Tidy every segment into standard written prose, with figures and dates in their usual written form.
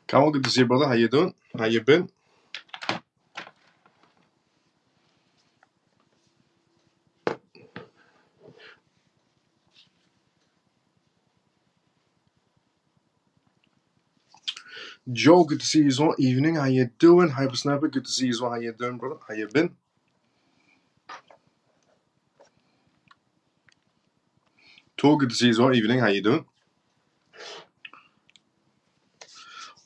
Kamal, good to see you, brother. How you doing? How you been? Joe, good to see you as well. Evening, how you doing? Hyper Sniper, good to see you as well. How you doing, brother? How you been? Tor, good to see you as well. Evening, how you doing?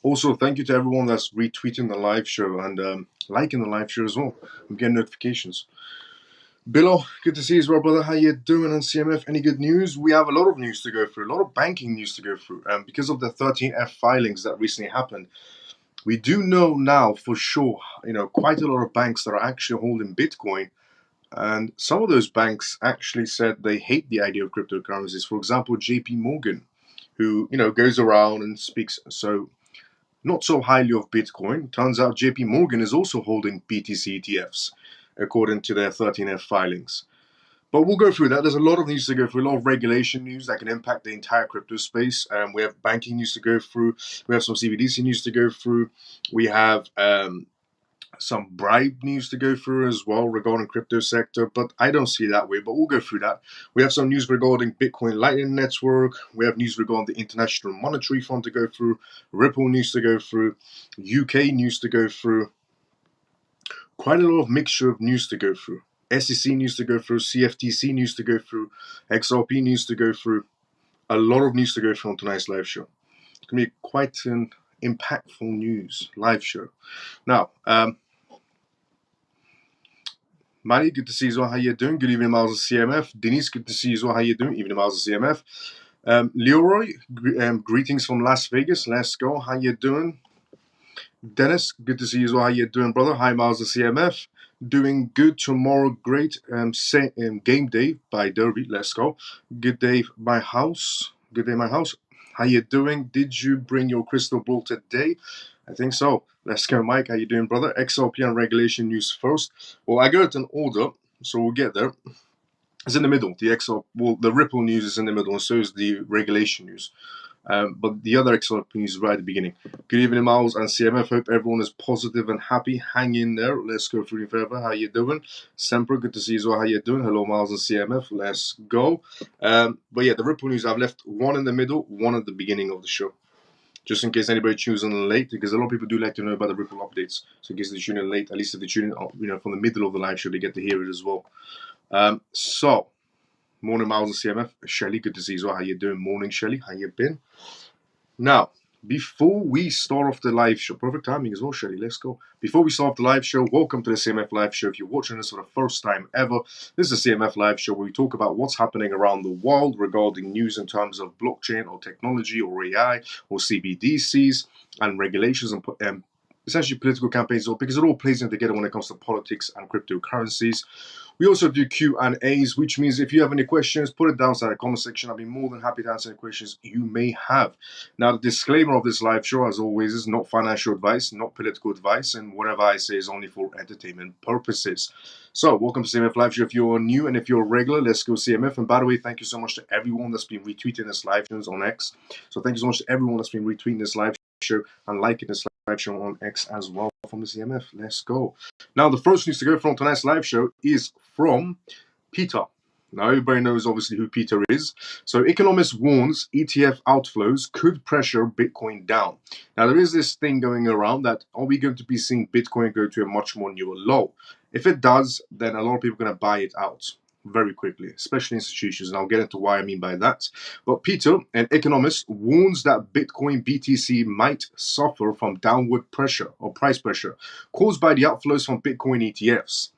Also, thank you to everyone that's retweeting the live show and liking the live show as well. I'm getting notifications. Billo, good to see you as well, brother. How you doing on CMF? Any good news? We have a lot of news to go through, a lot of banking news to go through. Because of the 13F filings that recently happened, we do know now for sure, quite a lot of banks that are actually holding Bitcoin. And some of those banks actually said they hate the idea of cryptocurrencies. For example, JP Morgan, who, goes around and speaks not so highly of Bitcoin. Turns out JP Morgan is also holding BTC ETFs, according to their 13F filings. But we'll go through that. There's a lot of news to go through, a lot of regulation news that can impact the entire crypto space. We have banking news to go through. We have some CBDC news to go through. We have some bribe news to go through as well regarding crypto sector, but I don't see it that way, but we'll go through that. We have some news regarding Bitcoin Lightning Network. We have news regarding the International Monetary Fund to go through, Ripple news to go through, UK news to go through, quite a lot of mixture of news to go through, SEC news to go through, CFTC news to go through, XRP news to go through, a lot of news to go through on tonight's live show. It's going to be quite an impactful news live show. Now, Mari, good to see you as well. How you doing? Good evening, Miles of CMF. Denise, good to see you as well. How you doing? Evening, Miles of CMF. Leroy, greetings from Las Vegas. Let's go. How you doing? Dennis, good to see you as well. How you doing, brother? Hi, Miles of CMF. Doing good tomorrow. Great. Game day by Derby. Let's go. Good day, my house. Good day, my house. How you doing? Did you bring your crystal ball today? I think so. Let's go, Mike. How you doing, brother? XRP and regulation news first. Well, I got it in order, so we'll get there. It's in the middle. The Ripple news is in the middle, and so is the regulation news. But the other XRP news is right at the beginning. Good evening, Miles and CMF. Hope everyone is positive and happy. Hang in there. Let's go through it further. How you doing? Semper, good to see you as well. How you doing? Hello, Miles and CMF. Let's go. But yeah, the Ripple news, I've left one in the middle, one at the beginning of the show. Just in case anybody tunes in late, because a lot of people do like to know about the Ripple updates. So in case they tune in late, at least if they tune in, from the middle of the live show, they get to hear it as well. So, morning, Miles and CMF. Shelly, good to see you as well. How you doing? Morning, Shelly. How you been? Now, before we start off the live show, perfect timing as well, Shelly. Let's go. Before we start off the live show, welcome to the CMF live show. If you're watching this for the first time ever, this is a CMF live show where we talk about what's happening around the world regarding news in terms of blockchain or technology or AI or CBDCs and regulations and essentially political campaigns, because it all plays in together when it comes to politics and cryptocurrencies. We also do Q&As, which means if you have any questions, put it down inside the comment section. I'll be more than happy to answer any questions you may have. Now, the disclaimer of this live show, as always, is not financial advice, not political advice, and whatever I say is only for entertainment purposes. So, welcome to CMF Live Show. If you're new and if you're a regular, let's go CMF. And by the way, thank you so much to everyone that's been retweeting this live show on X. So, thank you so much to everyone that's been retweeting this live show and liking this live show on X as well from the CMF. Let's go. Now, the first news to go from tonight's live show is from Peter. Now, everybody knows obviously who Peter is. So, economist warns ETF outflows could pressure Bitcoin down. Now, there is this thing going around that are we going to be seeing Bitcoin go to a much more newer low? If it does, then a lot of people are going to buy it out very quickly, especially institutions, and I'll get into why I mean by that. But Peter, an economist, warns that Bitcoin BTC might suffer from downward pressure or price pressure caused by the outflows from Bitcoin ETFs.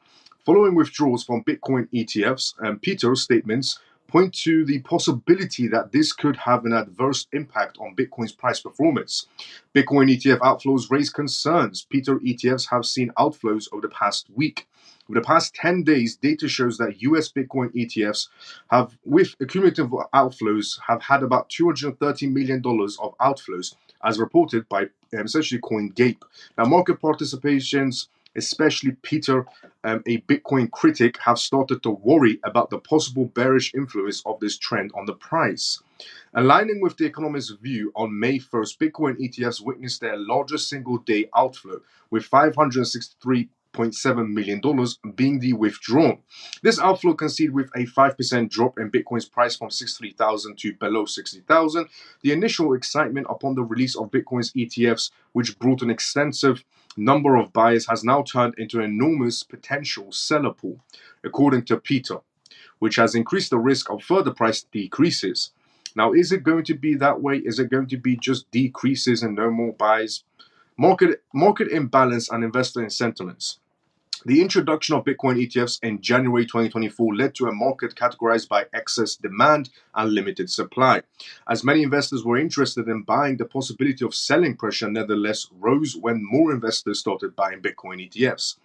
Following withdrawals from Bitcoin ETFs, Peter's statements point to the possibility that this could have an adverse impact on Bitcoin's price performance. Bitcoin ETF outflows raise concerns. Peter ETFs have seen outflows over the past week. Over the past 10 days, data shows that US Bitcoin ETFs have, with cumulative outflows, have had about $230 million of outflows, as reported by essentially CoinGape. Now, market participations especially Peter, a Bitcoin critic, have started to worry about the possible bearish influence of this trend on the price. Aligning with the economist's view, on May 1st, Bitcoin ETFs witnessed their largest single day outflow, with $563.7 million being withdrawn. This outflow coincided with a 5% drop in Bitcoin's price from 63,000 to below 60,000. The initial excitement upon the release of Bitcoin's ETFs, which brought an extensive number of buyers, has now turned into an enormous potential seller pool, according to Peter, which has increased the risk of further price decreases. Now, is it going to be that way? Is it going to be just decreases and no more buys? Market imbalance and investor sentiments. The introduction of Bitcoin ETFs in January 2024 led to a market categorized by excess demand and limited supply. As many investors were interested in buying, the possibility of selling pressure nevertheless rose when more investors started buying Bitcoin ETFs.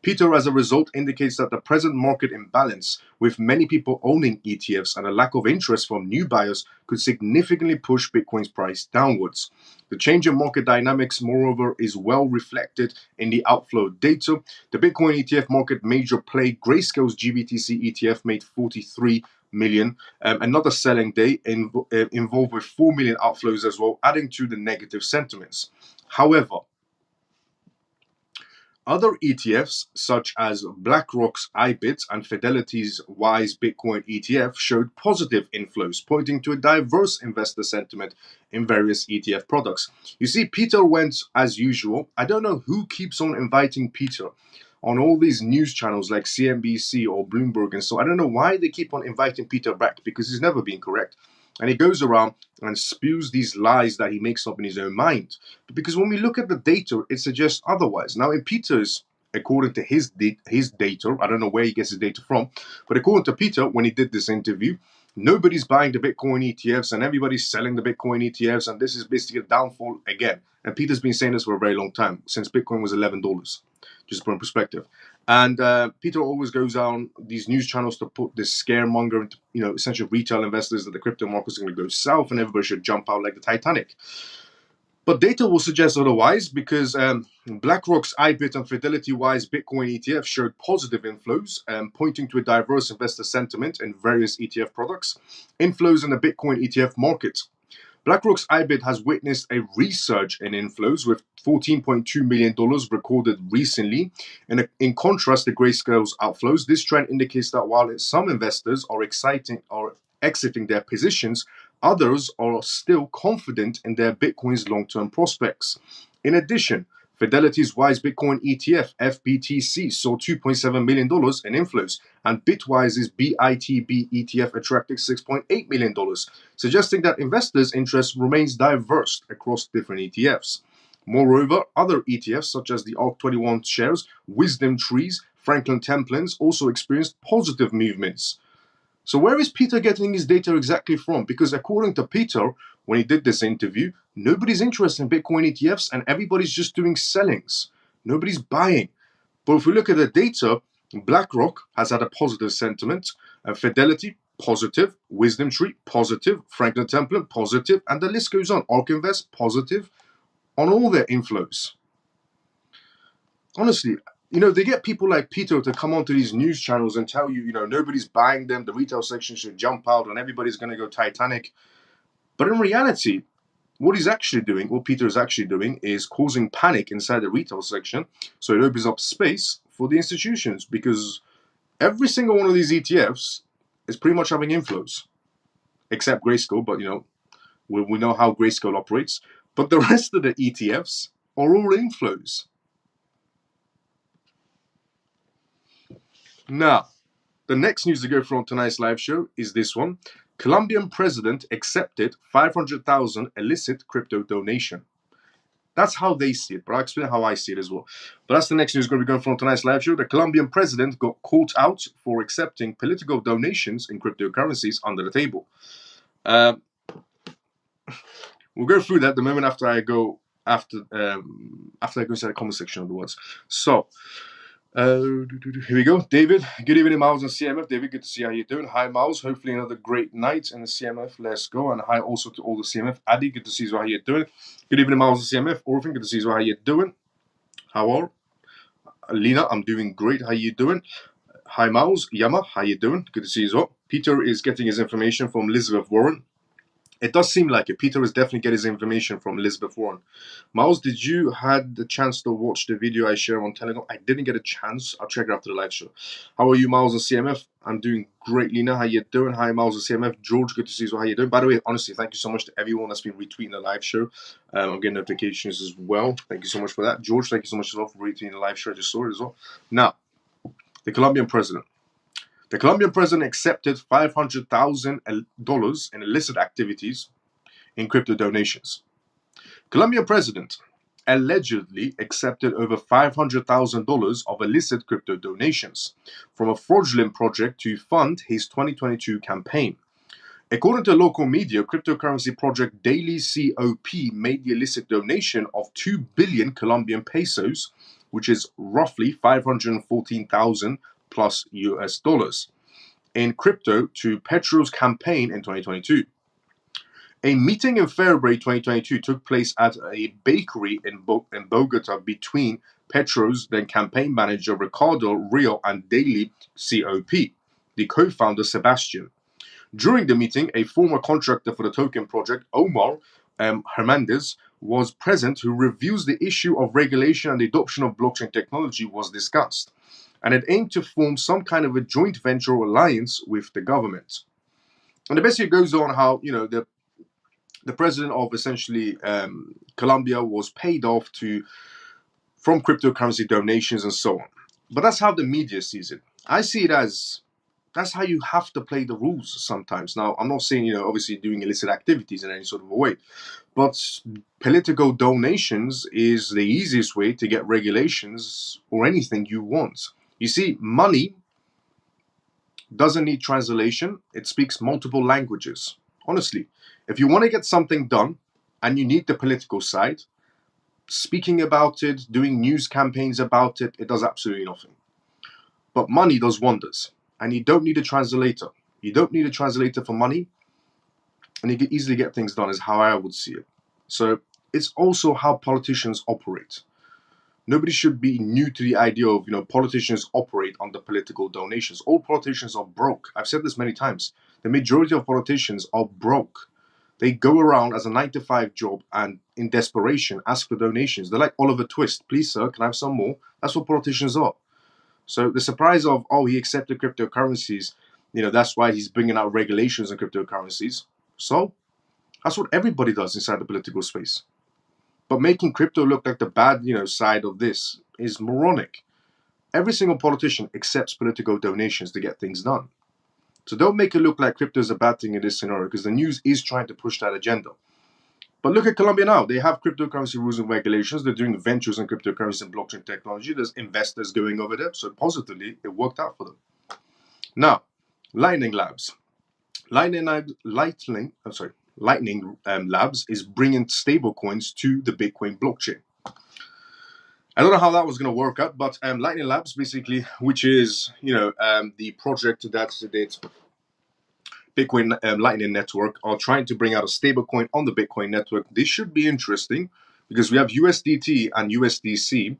Peter, as a result, indicates that the present market imbalance, with many people owning ETFs and a lack of interest from new buyers, could significantly push Bitcoin's price downwards. The change in market dynamics, moreover, is well reflected in the outflow data. The Bitcoin ETF market major play Grayscale's GBTC ETF made 43 million. Another selling day involved with 4 million outflows as well, adding to the negative sentiments. However, other ETFs, such as BlackRock's IBIT and Fidelity's Wise Bitcoin ETF, showed positive inflows, pointing to a diverse investor sentiment in various ETF products. You see, Peter went as usual. I don't know who keeps on inviting Peter on all these news channels like CNBC or Bloomberg, and so I don't know why they keep on inviting Peter back, because he's never been correct. And he goes around and spews these lies that he makes up in his own mind. Because when we look at the data, it suggests otherwise. Now, in Peter's, according to his data, I don't know where he gets his data from, but according to Peter, when he did this interview, nobody's buying the Bitcoin ETFs and everybody's selling the Bitcoin ETFs, and this is basically a downfall again. And Peter's been saying this for a very long time, since Bitcoin was $11, just to put in perspective. And Peter always goes on these news channels to put this scaremonger into, essentially retail investors that the crypto markets are going to go south and everybody should jump out like the Titanic. But data will suggest otherwise, because BlackRock's IBIT and Fidelity Wise Bitcoin ETF showed positive inflows, pointing to a diverse investor sentiment in various ETF products. Inflows in the Bitcoin ETF market. BlackRock's IBIT has witnessed a resurge in inflows, with $14.2 million recorded recently. And in contrast to Grayscale's outflows, this trend indicates that while some investors are exiting their positions, others are still confident in their Bitcoin's long-term prospects. In addition, Fidelity's Wise Bitcoin ETF, FBTC, saw $2.7 million in inflows, and Bitwise's BITB ETF attracted $6.8 million, suggesting that investors' interest remains diverse across different ETFs. Moreover, other ETFs, such as the ARK21 shares, Wisdom Trees, Franklin Templar's, also experienced positive movements. So where is Peter getting his data exactly from? Because according to Peter, when he did this interview, nobody's interested in Bitcoin ETFs and everybody's just doing sellings. Nobody's buying. But if we look at the data, BlackRock has had a positive sentiment, Fidelity, positive, Wisdom Tree, positive, Franklin Templar, positive, and the list goes on. ARK Invest, positive on all their inflows. Honestly, they get people like Peter to come onto these news channels and tell you, nobody's buying them, the retail section should jump out and everybody's going to go Titanic. But in reality, what Peter is actually doing is causing panic inside the retail section, so it opens up space for the institutions, because every single one of these ETFs is pretty much having inflows, except Grayscale, but we know how Grayscale operates. But the rest of the ETFs are all inflows. Now, the next news to go through on tonight's live show is this one. Colombian president accepted 500,000 illicit crypto donation. That's how they see it, but I'll explain how I see it as well. But that's the next news going to be going through on tonight's live show. The Colombian president got caught out for accepting political donations in cryptocurrencies under the table. We'll go through that the moment after I go inside the comment section of the words. So, here we go. David, good evening, Miles and CMF. David, good to see how you're doing. Hi, Miles. Hopefully another great night in the CMF. Let's go. And hi also to all the CMF. Addy, good to see you how you're doing. Good evening, Miles and CMF. Orphan, good to see you how you're doing. How are? Lena, I'm doing great. How you doing? Hi, Miles. Yama, how you doing? Good to see you as well. Peter is getting his information from Elizabeth Warren. It does seem like it. Peter is definitely getting his information from Elizabeth Warren. Miles, did you had the chance to watch the video I share on Telegram? I didn't get a chance. I'll check it after the live show. How are you, Miles and CMF? I'm doing great, Lena. How you doing? Hi, Miles and CMF. George, good to see you. How you doing? By the way, honestly, thank you so much to everyone that's been retweeting the live show. I'm getting notifications as well. Thank you so much for that. George, thank you so much as well for retweeting the live show. I just saw it as well. Now, the Colombian president. The Colombian president accepted $500,000 in illicit activities in crypto donations. Colombian president allegedly accepted over $500,000 of illicit crypto donations from a fraudulent project to fund his 2022 campaign. According to local media, cryptocurrency project Daily COP made the illicit donation of 2 billion Colombian pesos, which is roughly 514,000 plus US dollars, in crypto to Petro's campaign in 2022. A meeting in February 2022 took place at a bakery in Bogota between Petro's then campaign manager Ricardo Rio and Daily COP, the co-founder Sebastian. During the meeting, a former contractor for the token project, Omar Hernandez, was present, who reviews the issue of regulation and the adoption of blockchain technology was discussed, and it aimed to form some kind of a joint venture alliance with the government. And it basically goes on how, the president of essentially Colombia was paid off from cryptocurrency donations and so on. But that's how the media sees it. I see it as that's how you have to play the rules sometimes. Now, I'm not saying, obviously doing illicit activities in any sort of a way, but political donations is the easiest way to get regulations or anything you want. You see, money doesn't need translation. It speaks multiple languages. Honestly, if you want to get something done and you need the political side, speaking about it, doing news campaigns about it, it does absolutely nothing. But money does wonders, and you don't need a translator. You don't need a translator for money, and you can easily get things done, is how I would see it. So it's also how politicians operate. Nobody should be new to the idea of, politicians operate under political donations. All politicians are broke. I've said this many times. The majority of politicians are broke. They go around as a 9-to-5 job and in desperation ask for donations. They're like Oliver Twist. Please, sir, can I have some more? That's what politicians are. So the surprise of, he accepted cryptocurrencies, that's why he's bringing out regulations on cryptocurrencies. So that's what everybody does inside the political space. But making crypto look like the bad, side of this is moronic. Every single politician accepts political donations to get things done. So don't make it look like crypto is a bad thing in this scenario, because the news is trying to push that agenda. But look at Colombia now. They have cryptocurrency rules and regulations. They're doing ventures in cryptocurrency and blockchain technology. There's investors going over there. So positively, it worked out for them. Now, Lightning Labs. Lightning Labs is bringing stablecoins to the Bitcoin blockchain. I don't know how that was going to work out, but Lightning Labs, basically, which is the project that did Bitcoin Lightning Network, are trying to bring out a stablecoin on the Bitcoin network. This should be interesting because we have USDT and USDC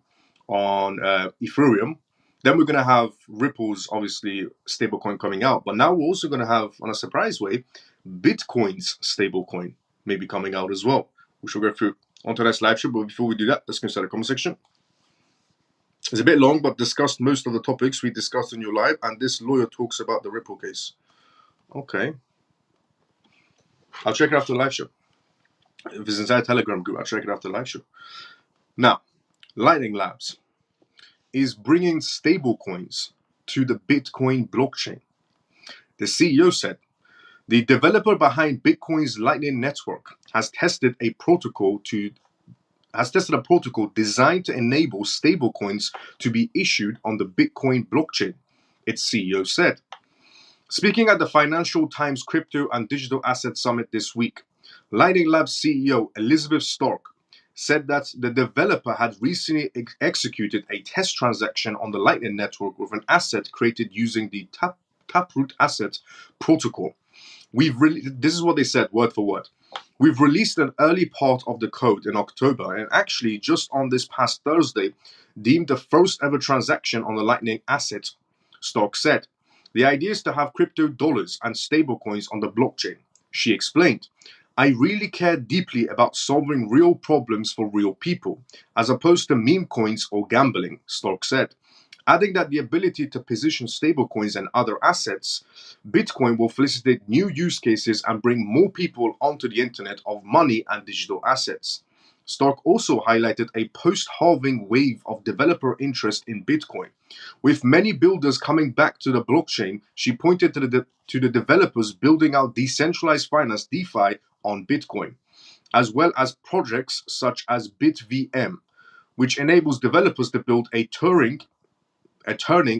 on Ethereum. Then we're going to have Ripple's, obviously, stablecoin coming out. But now we're also going to have, on a surprise way, Bitcoin's stablecoin maybe coming out as well, which we'll go through on tonight's live show. But before we do that, let's go inside the comment section. It's a bit long, but discussed most of the topics we discussed in your live. And this lawyer talks about the Ripple case. Okay. I'll check it after the live show. If it's inside a Telegram group, I'll check it after the live show. Now, Lightning Labs is bringing stablecoins to the Bitcoin blockchain. The CEO said, the developer behind Bitcoin's Lightning Network has tested a protocol designed to enable stablecoins to be issued on the Bitcoin blockchain, its CEO said. Speaking at the Financial Times Crypto and Digital Asset Summit this week, Lightning Labs CEO Elizabeth Stark said that the developer had recently executed a test transaction on the Lightning Network with an asset created using the Taproot Asset Protocol. This is what they said, word for word. We've released an early part of the code in October, and actually just on this past Thursday, deemed the first ever transaction on the Lightning asset. Stark said, "The idea is to have crypto dollars and stablecoins on the blockchain." She explained, "I really care deeply about solving real problems for real people, as opposed to meme coins or gambling," Stark said, adding that the ability to position stablecoins and other assets, Bitcoin will facilitate new use cases and bring more people onto the internet of money and digital assets. Stark also highlighted a post-halving wave of developer interest in Bitcoin. With many builders coming back to the blockchain, she pointed to the developers building out decentralized finance DeFi on Bitcoin, as well as projects such as BitVM, which enables developers to build a turning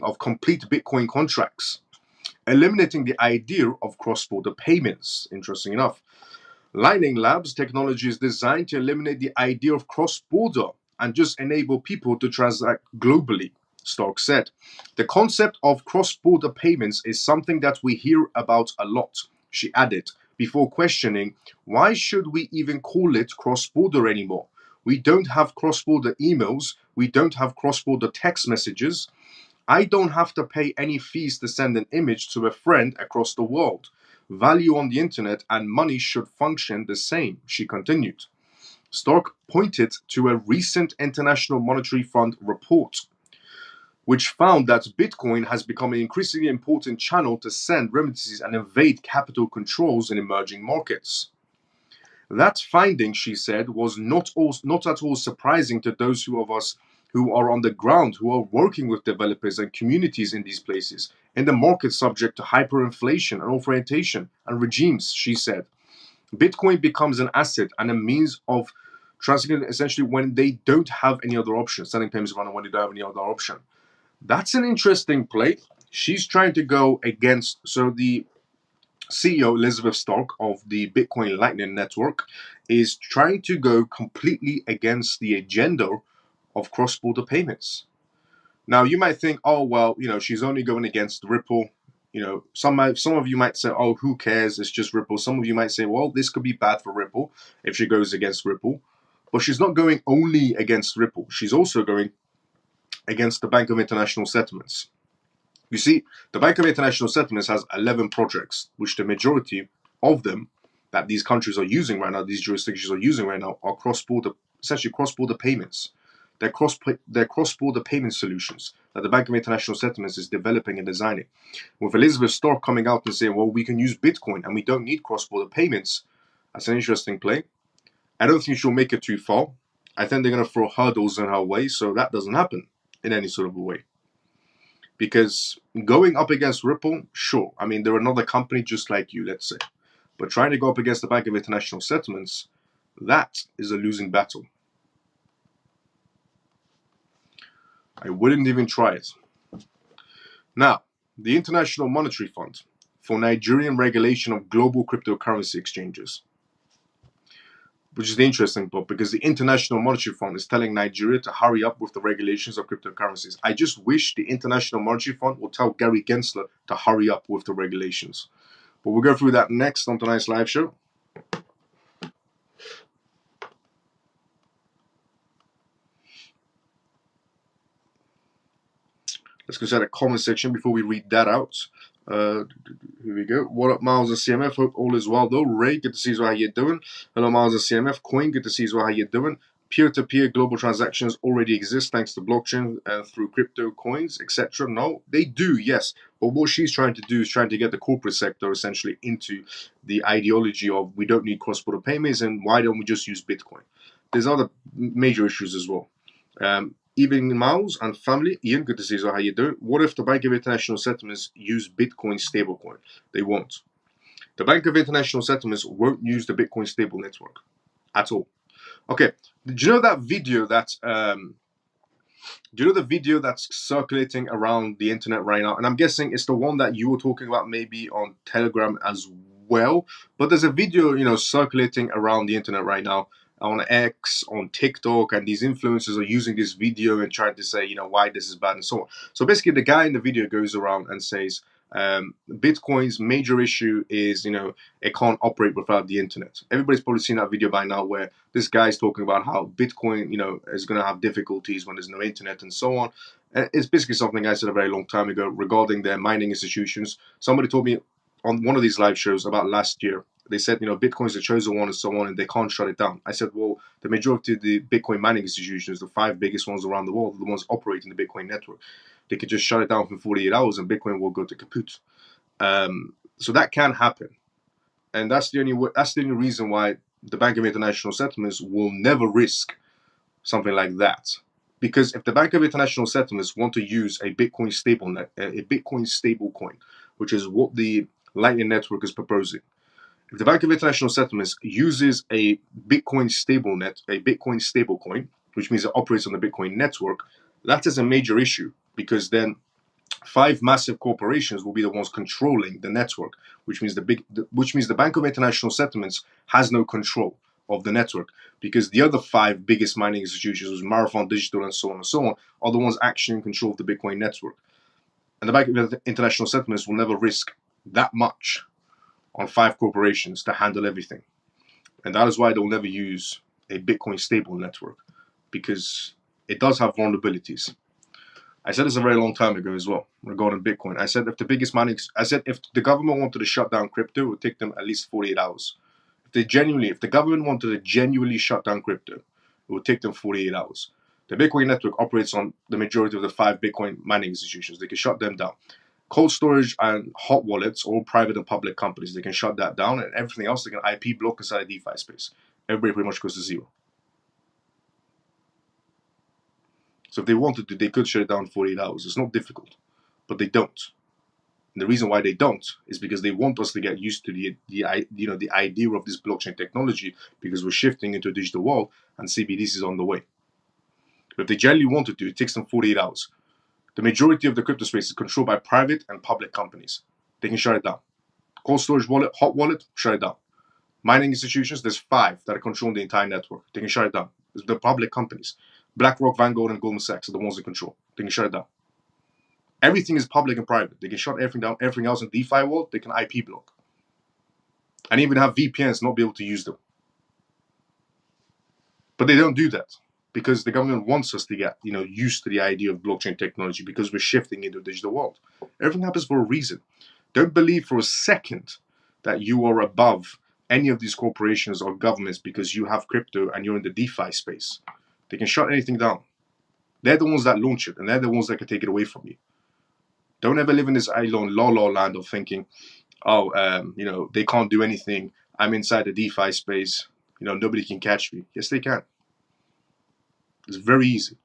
of complete Bitcoin contracts, eliminating the idea of cross-border payments. Interesting enough. Lightning Labs technology is designed to eliminate the idea of cross-border and just enable people to transact globally, Stark said. The concept of cross-border payments is something that we hear about a lot, she added, before questioning, why should we even call it cross-border anymore? We don't have cross-border emails, we don't have cross-border text messages. I don't have to pay any fees to send an image to a friend across the world. Value on the internet and money should function the same, she continued. Stark pointed to a recent International Monetary Fund report, which found that Bitcoin has become an increasingly important channel to send remittances and evade capital controls in emerging markets. That finding, she said, was not at all surprising to those of us who are on the ground, who are working with developers and communities in these places, in the market subject to hyperinflation and orientation and regimes, she said. Bitcoin becomes an asset and a means of transacting essentially when they don't have any other option, sending payments around when they don't have any other option. That's an interesting play. She's trying to go against, so the CEO Elizabeth Stark of the Bitcoin Lightning Network is trying to go completely against the agenda of cross-border payments. Now you might think, oh well, she's only going against Ripple. Some of you might say, oh, who cares? It's just Ripple. Some of you might say, well, this could be bad for Ripple if she goes against Ripple. But she's not going only against Ripple. She's also going against the Bank of International Settlements. You see, the Bank of International Settlements has 11 projects, which the majority of them that these countries are using right now, these jurisdictions are using right now, are essentially cross-border payments. They're cross-border payment solutions that the Bank of International Settlements is developing and designing. With Elizabeth Stark coming out and saying, well, we can use Bitcoin and we don't need cross-border payments, that's an interesting play. I don't think she'll make it too far. I think they're going to throw hurdles in her way, so that doesn't happen in any sort of a way. Because going up against Ripple, sure. I mean, they're another company just like you, let's say. But trying to go up against the Bank of International Settlements, that is a losing battle. I wouldn't even try it. Now, the International Monetary Fund for Nigerian regulation of global cryptocurrency exchanges. Which is the interesting part, because the International Monetary Fund is telling Nigeria to hurry up with the regulations of cryptocurrencies. I just wish the International Monetary Fund would tell Gary Gensler to hurry up with the regulations. But we'll go through that next on tonight's live show. Let's go to the comment section before we read that out. Here we go. What up, Miles and CMF? Hope all is well though. Ray, good to see you. How you doing? Hello, Miles and CMF. Coin, good to see you. How you doing? Peer-to-peer global transactions already exist thanks to blockchain through crypto coins, etc. No, they do, yes. But what she's trying to do is trying to get the corporate sector essentially into the ideology of we don't need cross-border payments and why don't we just use Bitcoin? There's other major issues as well. Evening Miles and family. Ian, good to see you. How you doing? What if the Bank of International Settlements use Bitcoin stablecoin? They won't. The Bank of International Settlements won't use the Bitcoin stable network at all. Okay, do you know that video that that's circulating around the internet right now? And I'm guessing it's the one that you were talking about maybe on Telegram as well. But there's a video, circulating around the internet right now on X, on TikTok, and these influencers are using this video and trying to say, why this is bad and so on. So basically, the guy in the video goes around and says, Bitcoin's major issue is, it can't operate without the internet. Everybody's probably seen that video by now where this guy's talking about how Bitcoin, is going to have difficulties when there's no internet and so on. And it's basically something I said a very long time ago regarding their mining institutions. Somebody told me on one of these live shows about last year. They said, Bitcoin's the chosen one and so on, and they can't shut it down. I said, well, the majority of the Bitcoin mining institutions, the 5 biggest ones around the world, are the ones operating the Bitcoin network. They could just shut it down for 48 hours and Bitcoin will go to kaput. So that can happen. And that's the only reason why the Bank of International Settlements will never risk something like that. Because if the Bank of International Settlements want to use a Bitcoin stable coin, which is what the Lightning Network is proposing, if the Bank of International Settlements uses a Bitcoin stable coin, which means it operates on the Bitcoin network, that is a major issue because then 5 massive corporations will be the ones controlling the network, which means the Bank of International Settlements has no control of the network because the other 5 biggest mining institutions, Marathon Digital and so on, are the ones actually in control of the Bitcoin network. And the Bank of International Settlements will never risk that much on 5 corporations to handle everything. And that is why they'll never use a Bitcoin stable network, because it does have vulnerabilities. I said this a very long time ago as well regarding Bitcoin. I said if the government wanted to shut down crypto, it would take them at least 48 hours. If the government wanted to genuinely shut down crypto, it would take them 48 hours. The Bitcoin network operates on the majority of the 5 Bitcoin mining institutions. They can shut them down. Cold storage and hot wallets, all private and public companies, they can shut that down, and everything else they can IP block inside a DeFi space. Everybody pretty much goes to zero. So if they wanted to, they could shut it down in 48 hours. It's not difficult, but they don't. And the reason why they don't is because they want us to get used to the idea of this blockchain technology, because we're shifting into a digital world and CBDC is on the way. But if they genuinely wanted to, it takes them 48 hours. The majority of the crypto space is controlled by private and public companies. They can shut it down. Cold storage wallet, hot wallet, shut it down. Mining institutions, there's 5 that are controlling the entire network. They can shut it down. The public companies. BlackRock, Vanguard, and Goldman Sachs are the ones that control. They can shut it down. Everything is public and private. They can shut everything down. Everything else in DeFi world, they can IP block. And even have VPNs not be able to use them. But they don't do that because the government wants us to get used to the idea of blockchain technology, because we're shifting into a digital world. Everything happens for a reason. Don't believe for a second that you are above any of these corporations or governments because you have crypto and you're in the DeFi space. They can shut anything down. They're the ones that launch it, and they're the ones that can take it away from you. Don't ever live in this island la land of thinking, they can't do anything. I'm inside the DeFi space. Nobody can catch me. Yes, they can. It's very easy.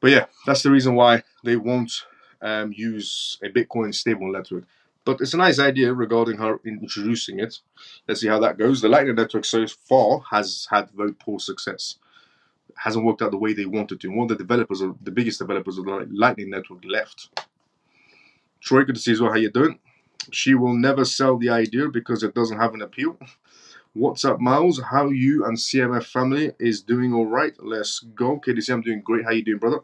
But yeah, that's the reason why they won't use a Bitcoin stable network. But it's a nice idea regarding her introducing it. Let's see how that goes. The Lightning Network so far has had very poor success. It hasn't worked out the way they wanted to. One of the biggest developers of the Lightning Network left. Troy, good to see you as well. How you doing? She will never sell the idea because it doesn't have an appeal. What's up, Miles? How you and CMF family is doing all right? Let's go. KDC, I'm doing great. How you doing, brother?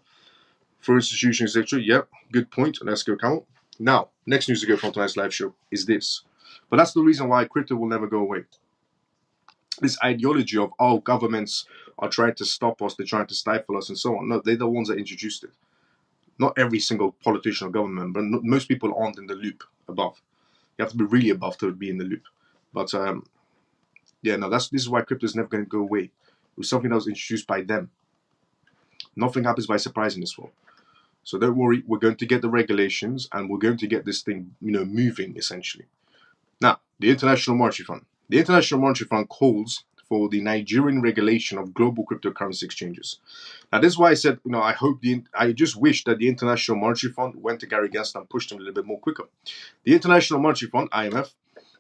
For institution, etc. Yep, good point. Let's go, Camel. Now, next news to go from tonight's live show is this. But that's the reason why crypto will never go away. This ideology of, governments are trying to stop us, they're trying to stifle us and so on. No, they're the ones that introduced it. Not every single politician or government, but most people aren't in the loop above. You have to be really above to be in the loop. But this is why crypto is never going to go away. It was something that was introduced by them. Nothing happens by surprise in this world. So don't worry, we're going to get the regulations and we're going to get this thing, moving essentially. Now, the International Monetary Fund. The International Monetary Fund calls for the Nigerian regulation of global cryptocurrency exchanges. Now, this is why I said, I just wish that the International Monetary Fund went to Gary Gensler and pushed him a little bit more quicker. The International Monetary Fund, IMF,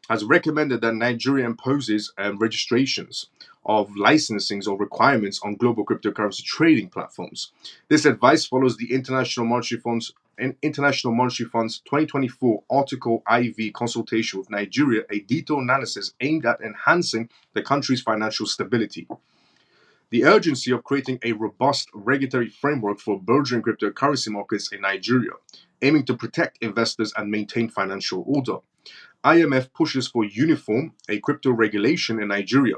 has recommended that Nigeria imposes registrations of licensings or requirements on global cryptocurrency trading platforms. This advice follows the International Monetary Fund's 2024 Article IV consultation with Nigeria, a detailed analysis aimed at enhancing the country's financial stability. the urgency of creating a robust regulatory framework for burgeoning cryptocurrency markets in Nigeria, aiming to protect investors and maintain financial order. IMF pushes for uniform a crypto regulation in Nigeria.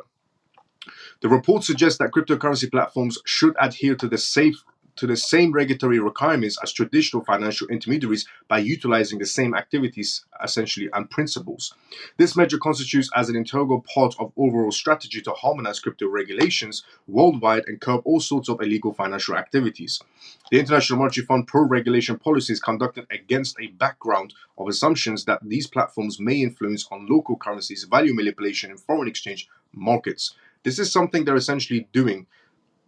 The report suggests that cryptocurrency platforms should adhere to the same regulatory requirements as traditional financial intermediaries by utilizing the same activities, essentially, and principles. This measure constitutes as an integral part of overall strategy to harmonize crypto regulations worldwide and curb all sorts of illegal financial activities. The International Monetary Fund pro-regulation policy is conducted against a background of assumptions that these platforms may influence on local currencies, value manipulation, and foreign exchange markets. This is something they're essentially doing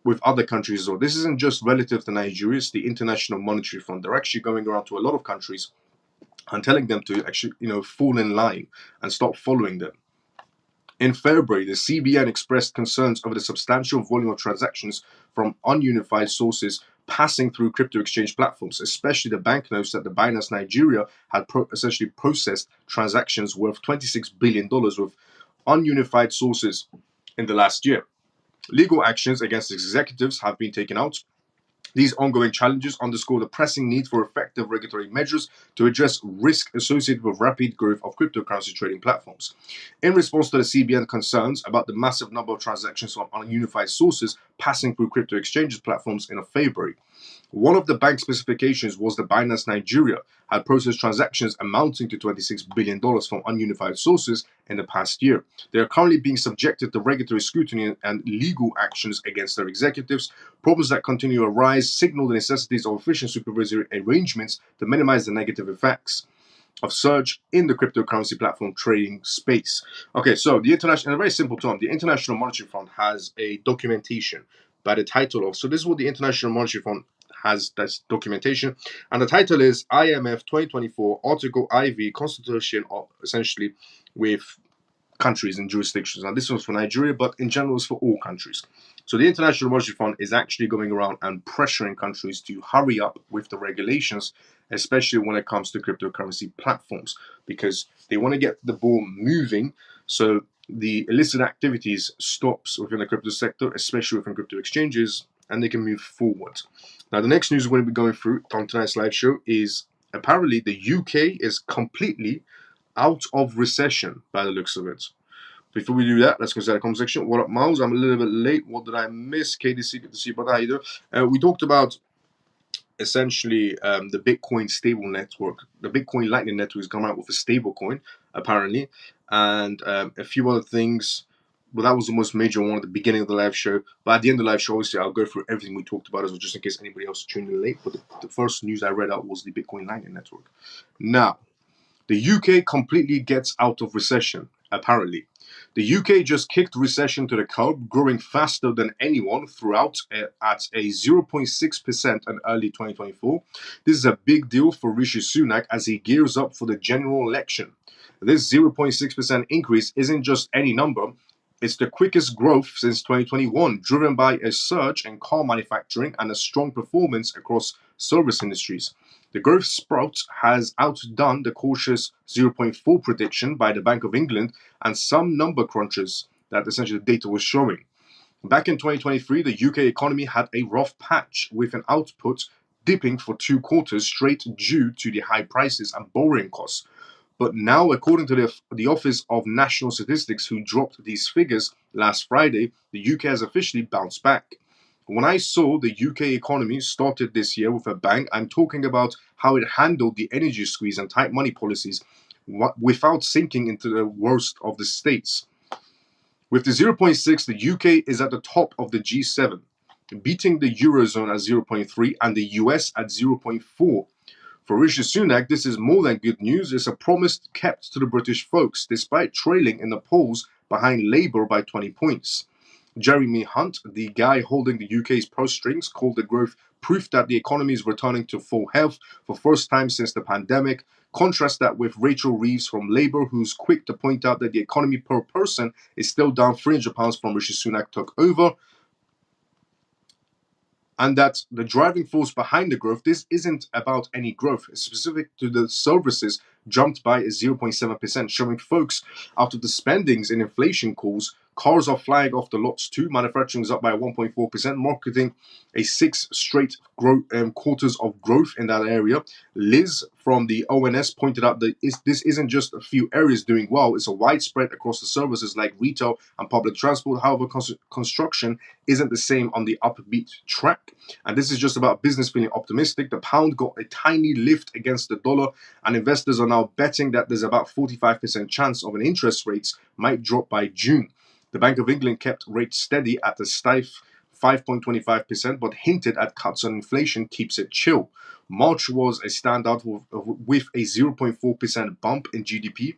with other countries as well. This isn't just relative to Nigeria, it's the International Monetary Fund. They're actually going around to a lot of countries and telling them to actually, fall in line and stop following them. In February, the CBN expressed concerns over the substantial volume of transactions from ununified sources passing through crypto exchange platforms, especially the banknotes that the Binance Nigeria had essentially processed transactions worth $26 billion with ununified sources in the last year. Legal actions against executives have been taken out. These ongoing challenges underscore the pressing need for effective regulatory measures to address risk associated with rapid growth of cryptocurrency trading platforms. In response to the CBN concerns about the massive number of transactions from ununified sources passing through crypto exchanges platforms in February, one of the bank specifications was that Binance Nigeria had processed transactions amounting to $26 billion from ununified sources in the past year. They are currently being subjected to regulatory scrutiny and legal actions against their executives. Problems that continue to arise signal the necessities of efficient supervisory arrangements to minimize the negative effects of surge in the cryptocurrency platform trading space. Okay, so the international, in a very simple term, the International Monetary Fund has a documentation by the title of, so this is what the International Monetary Fund has, that's documentation, and the title is IMF 2024 Article IV Constitution of, essentially, with countries and jurisdictions. Now, this was for Nigeria, but in general, it's for all countries. So the International Monetary Fund is actually going around and pressuring countries to hurry up with the regulations, especially when it comes to cryptocurrency platforms, because they want to get the ball moving so the illicit activities stops within the crypto sector, especially within crypto exchanges, and they can move forward. Now, the next news we're going to be going through on tonight's live show is apparently the UK is completely out of recession by the looks of it. Before we do that, let's go to the comment section. What up, Miles? I'm a little bit late. What did I miss? KDC, good to see you, brother. How you doing? We talked about essentially the Bitcoin stable network. The Bitcoin Lightning Network has come out with a stable coin, apparently, and a few other things. Well, that was the most major one at the beginning of the live show. But at the end of the live show, obviously, I'll go through everything we talked about as well, just in case anybody else tuned in late. But the first news I read out was the Bitcoin Lightning Network. Now, the UK completely gets out of recession, apparently. The UK just kicked recession to the curb, growing faster than anyone throughout at a 0.6% in early 2024. This is a big deal for Rishi Sunak as he gears up for the general election. This 0.6% increase isn't just any number. It's the quickest growth since 2021, driven by a surge in car manufacturing and a strong performance across service industries. The growth spurt has outdone the cautious 0.4 prediction by the Bank of England and some number crunchers that essentially the data was showing. Back in 2023, the UK economy had a rough patch, with an output dipping for 2 quarters straight due to the high prices and borrowing costs. But now, according to the Office of National Statistics, who dropped these figures last Friday, the UK has officially bounced back. When I saw the UK economy started this year with a bang, I'm talking about how it handled the energy squeeze and tight money policies without sinking into the worst of the states. With the 0.6, the UK is at the top of the G7, beating the Eurozone at 0.3 and the US at 0.4. For Rishi Sunak, this is more than good news. It's a promise kept to the British folks, despite trailing in the polls behind Labour by 20 points. Jeremy Hunt, the guy holding the UK's purse strings, called the growth proof that the economy is returning to full health for the first time since the pandemic. Contrast that with Rachel Reeves from Labour, who's quick to point out that the economy per person is still down £300 from Rishi Sunak took over, and that the driving force behind the growth, this isn't about any growth. It's specific to the services, jumped by 0.7%, showing folks out of the spendings in inflation calls Cars are flying off the lots too. Manufacturing is up by 1.4%, marketing a 6 straight quarters of growth in that area. Liz from the ONS pointed out that this isn't just a few areas doing well, it's a widespread across the services like retail and public transport. However, construction isn't the same on the upbeat track. And this is just about business feeling optimistic. The pound got a tiny lift against the dollar, and investors are now betting that there's about 45% chance of an interest rates might drop by June. The Bank of England kept rates steady at a stiff 5.25%, but hinted at cuts on inflation keeps it chill. March was a standout with a 0.4% bump in GDP,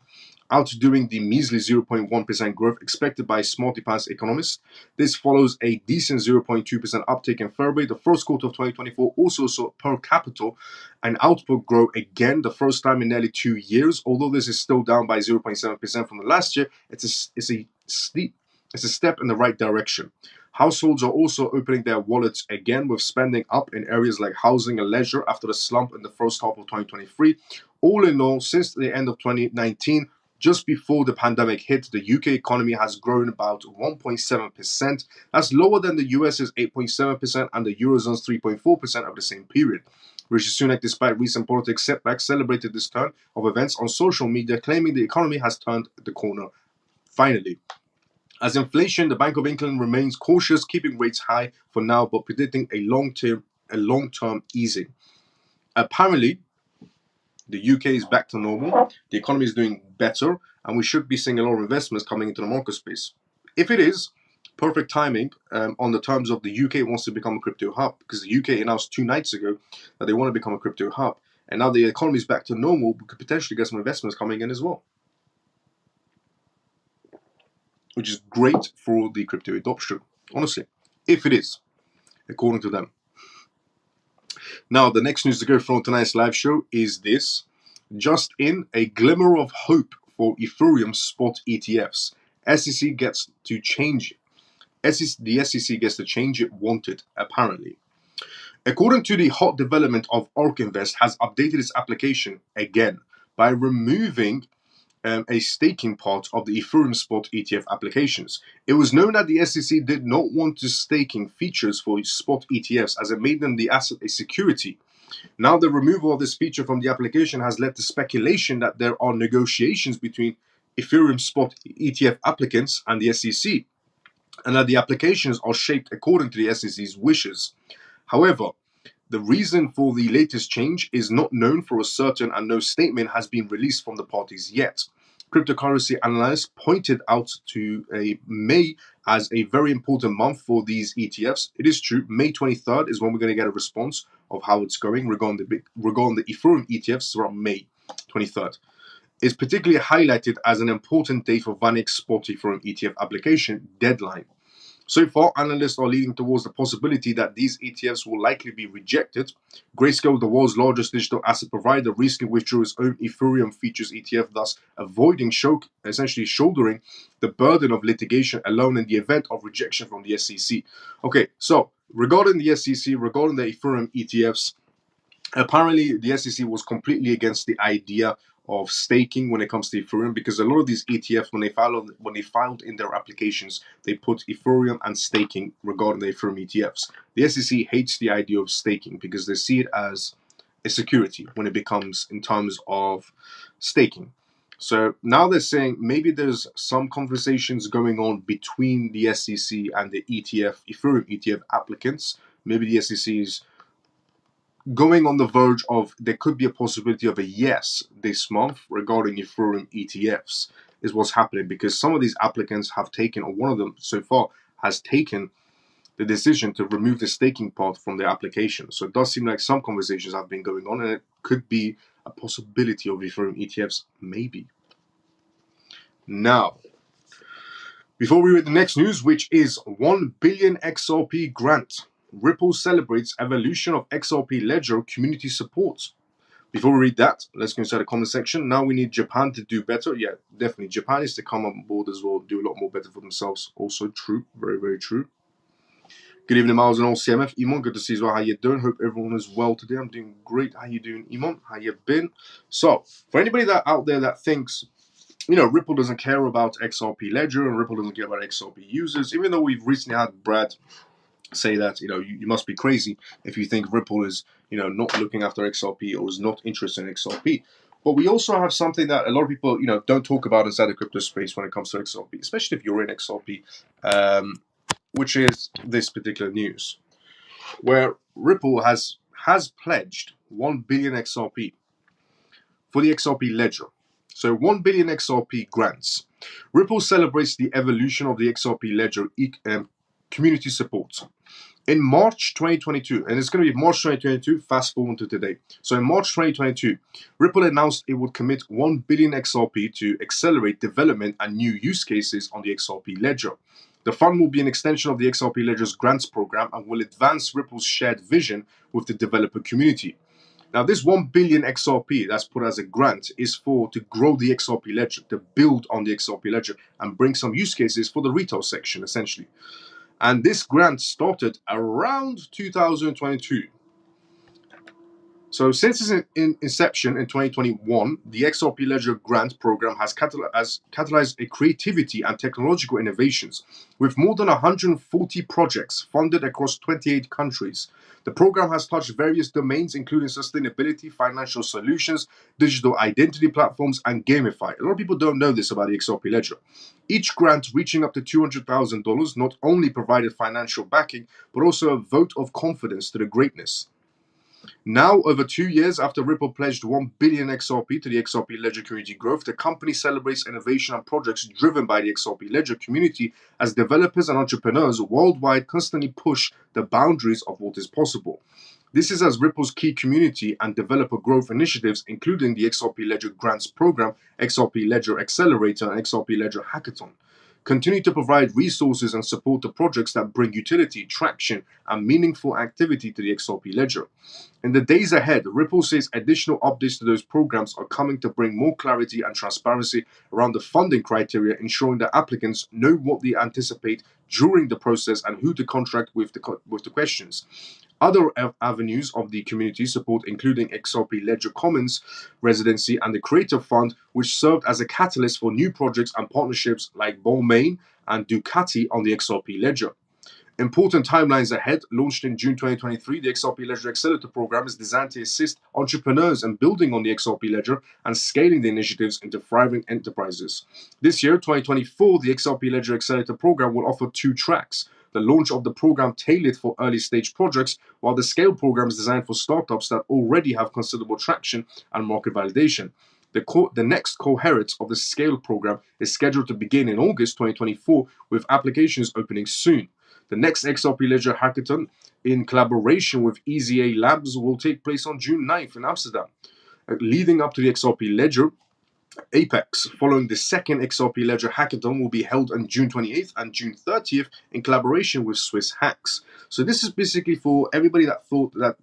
outdoing the measly 0.1% growth expected by smarty pants economists. This follows a decent 0.2% uptick in February. The first quarter of 2024 also saw per capita and output grow again, the first time in nearly 2 years. Although this is still down by 0.7% from the last year, it's a step in the right direction. Households are also opening their wallets again, with spending up in areas like housing and leisure after the slump in the first half of 2023. All in all, since the end of 2019, just before the pandemic hit, the UK economy has grown about 1.7%. That's lower than the US's 8.7% and the Eurozone's 3.4% over the same period. Rishi Sunak, despite recent political setbacks, celebrated this turn of events on social media, claiming the economy has turned the corner finally. As inflation, the Bank of England remains cautious, keeping rates high for now, but predicting a long-term easing. Apparently, the UK is back to normal, the economy is doing better, and we should be seeing a lot of investments coming into the market space. If it is, perfect timing on the terms of the UK wants to become a crypto hub, because the UK announced 2 nights ago that they want to become a crypto hub, and now the economy is back to normal, we could potentially get some investments coming in as well, which is great for the crypto adoption, honestly, if it is, according to them. Now, the next news to go from tonight's live show is this. Just in, a glimmer of hope for Ethereum spot ETFs. SEC gets to change it. The SEC gets to change it wanted, apparently. According to the hot development of ARK Invest has updated its application again by removing a staking part of the Ethereum spot ETF applications. It was known that the SEC did not want to staking features for spot ETFs as it made them the asset a security. Now the removal of this feature from the application has led to speculation that there are negotiations between Ethereum spot ETF applicants and the SEC, and that the applications are shaped according to the SEC's wishes. However, the reason for the latest change is not known for a certain, and no statement has been released from the parties yet. Cryptocurrency analysts pointed out to May as a very important month for these ETFs. It is true, May 23rd is when we're going to get a response of how it's going regarding the Ethereum ETFs around May 23rd. It's particularly highlighted as an important date for VanEck's spot Ethereum ETF application deadline. So far, analysts are leaning towards the possibility that these ETFs will likely be rejected. Grayscale, the world's largest digital asset provider, recently withdrew its own Ethereum features ETF, thus avoiding essentially shouldering the burden of litigation alone in the event of rejection from the SEC. Okay, so regarding the SEC, regarding the Ethereum ETFs, apparently the SEC was completely against the idea of staking when it comes to Ethereum, because a lot of these ETFs, when they filed in their applications, they put Ethereum and staking regarding the Ethereum ETFs. The SEC hates the idea of staking because they see it as a security when it becomes in terms of staking. So now they're saying maybe there's some conversations going on between the SEC and the Ethereum ETF applicants. Maybe the SEC is going on the verge of there could be a possibility of a yes this month regarding Ethereum ETFs is what's happening, because some of these applicants have taken, or one of them so far has taken, the decision to remove the staking part from their application. So it does seem like some conversations have been going on, and it could be a possibility of Ethereum ETFs, maybe. Now, before we read the next news, which is 1 billion XRP grant. Ripple celebrates evolution of XRP ledger community support. Before we read that, let's go inside the comment section. Now we need Japan to do better. Yeah, definitely. Japan is to come on board as well, do a lot more better for themselves. Also true. Very, very true. Good evening, Miles and all CMF. Iman, good to see you as well. How you doing? Hope everyone is well today. I'm doing great. How you doing, Iman? How you been? So, for anybody that out there that thinks Ripple doesn't care about XRP Ledger and Ripple doesn't care about XRP users, even though we've recently had Brad say that, you must be crazy if you think Ripple is, not looking after XRP or is not interested in XRP. But we also have something that a lot of people, don't talk about inside the crypto space when it comes to XRP, especially if you're in XRP, which is this particular news, where Ripple has pledged 1 billion XRP for the XRP ledger. So 1 billion XRP grants. Ripple celebrates the evolution of the XRP ledger community support. In March 2022, and it's going to be March 2022, fast forward to today. So in March 2022, Ripple announced it would commit 1 billion XRP to accelerate development and new use cases on the XRP ledger. The fund will be an extension of the XRP ledger's grants program and will advance Ripple's shared vision with the developer community. Now, this 1 billion XRP that's put as a grant is to grow the XRP ledger, to build on the XRP ledger and bring some use cases for the retail section, essentially. And this grant started around 2022. So since its inception in 2021, the XRP Ledger Grant Program has catalyzed a creativity and technological innovations, with more than 140 projects funded across 28 countries. The program has touched various domains, including sustainability, financial solutions, digital identity platforms, and GameFi. A lot of people don't know this about the XRP Ledger. Each grant, reaching up to $200,000, not only provided financial backing, but also a vote of confidence to the greatness. Now, over 2 years after Ripple pledged 1 billion XRP to the XRP Ledger community growth, the company celebrates innovation and projects driven by the XRP Ledger community as developers and entrepreneurs worldwide constantly push the boundaries of what is possible. This is as Ripple's key community and developer growth initiatives, including the XRP Ledger Grants Program, XRP Ledger Accelerator, and XRP Ledger Hackathon, continue to provide resources and support the projects that bring utility, traction, and meaningful activity to the XRP Ledger. In the days ahead, Ripple says additional updates to those programs are coming to bring more clarity and transparency around the funding criteria, ensuring that applicants know what they anticipate during the process and who to contract with the questions. Other avenues of the community support, including XRP Ledger Commons residency and the Creator Fund, which served as a catalyst for new projects and partnerships like Balmain and Ducati on the XRP Ledger. Important timelines ahead. Launched in June 2023, the XRP Ledger Accelerator program is designed to assist entrepreneurs in building on the XRP Ledger and scaling the initiatives into thriving enterprises. This year, 2024, the XRP Ledger Accelerator program will offer 2 tracks. The launch of the program tailored for early stage projects, while the scale program is designed for startups that already have considerable traction and market validation. The next cohort of the scale program is scheduled to begin in August 2024, with applications opening soon. The next XRP Ledger Hackathon, in collaboration with EZA Labs, will take place on June 9th in Amsterdam. Leading up to the XRP Ledger Apex, following the second XRP Ledger Hackathon, will be held on June 28th and June 30th in collaboration with Swiss Hacks. So this is basically for everybody that thought that,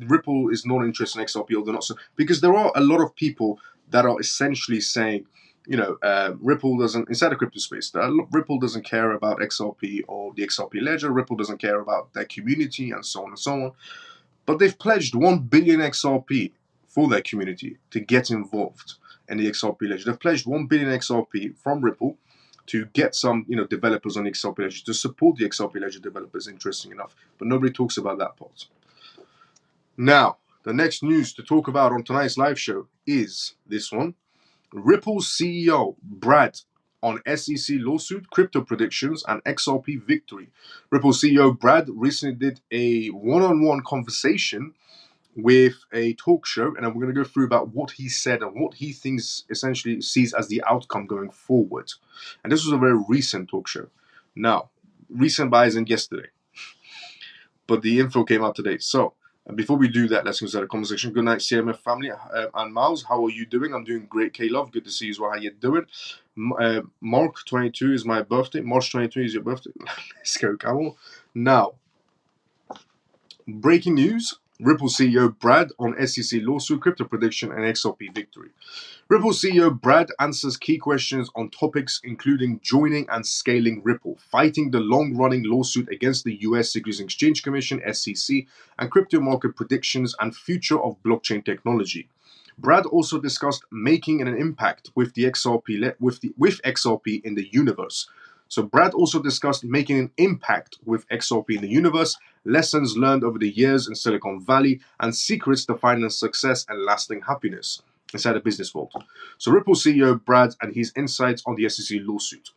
Ripple is not interested in XRP or they're not so, because there are a lot of people that are essentially saying, Ripple doesn't, inside the crypto space, Ripple doesn't care about XRP or the XRP Ledger, Ripple doesn't care about their community and so on and so on. But they've pledged 1 billion XRP for their community to get involved in the XRP Ledger. They've pledged 1 billion XRP from Ripple to get some, developers on the XRP Ledger, to support the XRP Ledger developers, interesting enough. But nobody talks about that part. Now, the next news to talk about on tonight's live show is this one. Ripple's CEO, Brad, on SEC lawsuit, crypto predictions, and XRP victory. Ripple CEO Brad recently did a one-on-one conversation with a talk show, and we're going to go through about what he said and what he thinks essentially sees as the outcome going forward. And this was a very recent talk show. Now, recent by as in yesterday, but the info came out today. So, before we do that, let's go to the conversation. Good night, CMF family. And Miles, how are you doing? I'm doing great, K-Love. Good to see you as well. How you doing? Mark 22 is my birthday. March 22 is your birthday. Let's go, Camel. Now, breaking news. Ripple CEO Brad on SEC lawsuit, crypto prediction, and XRP victory. Ripple CEO Brad answers key questions on topics including joining and scaling Ripple, fighting the long-running lawsuit against the US Securities and Exchange Commission, SEC, and crypto market predictions and future of blockchain technology. Brad also discussed making an impact with the XRP with XRP in the universe. So Brad also discussed making an impact with XRP in the universe, lessons learned over the years in Silicon Valley, and secrets to finance success and lasting happiness inside the business world. So Ripple CEO Brad and his insights on the SEC lawsuit.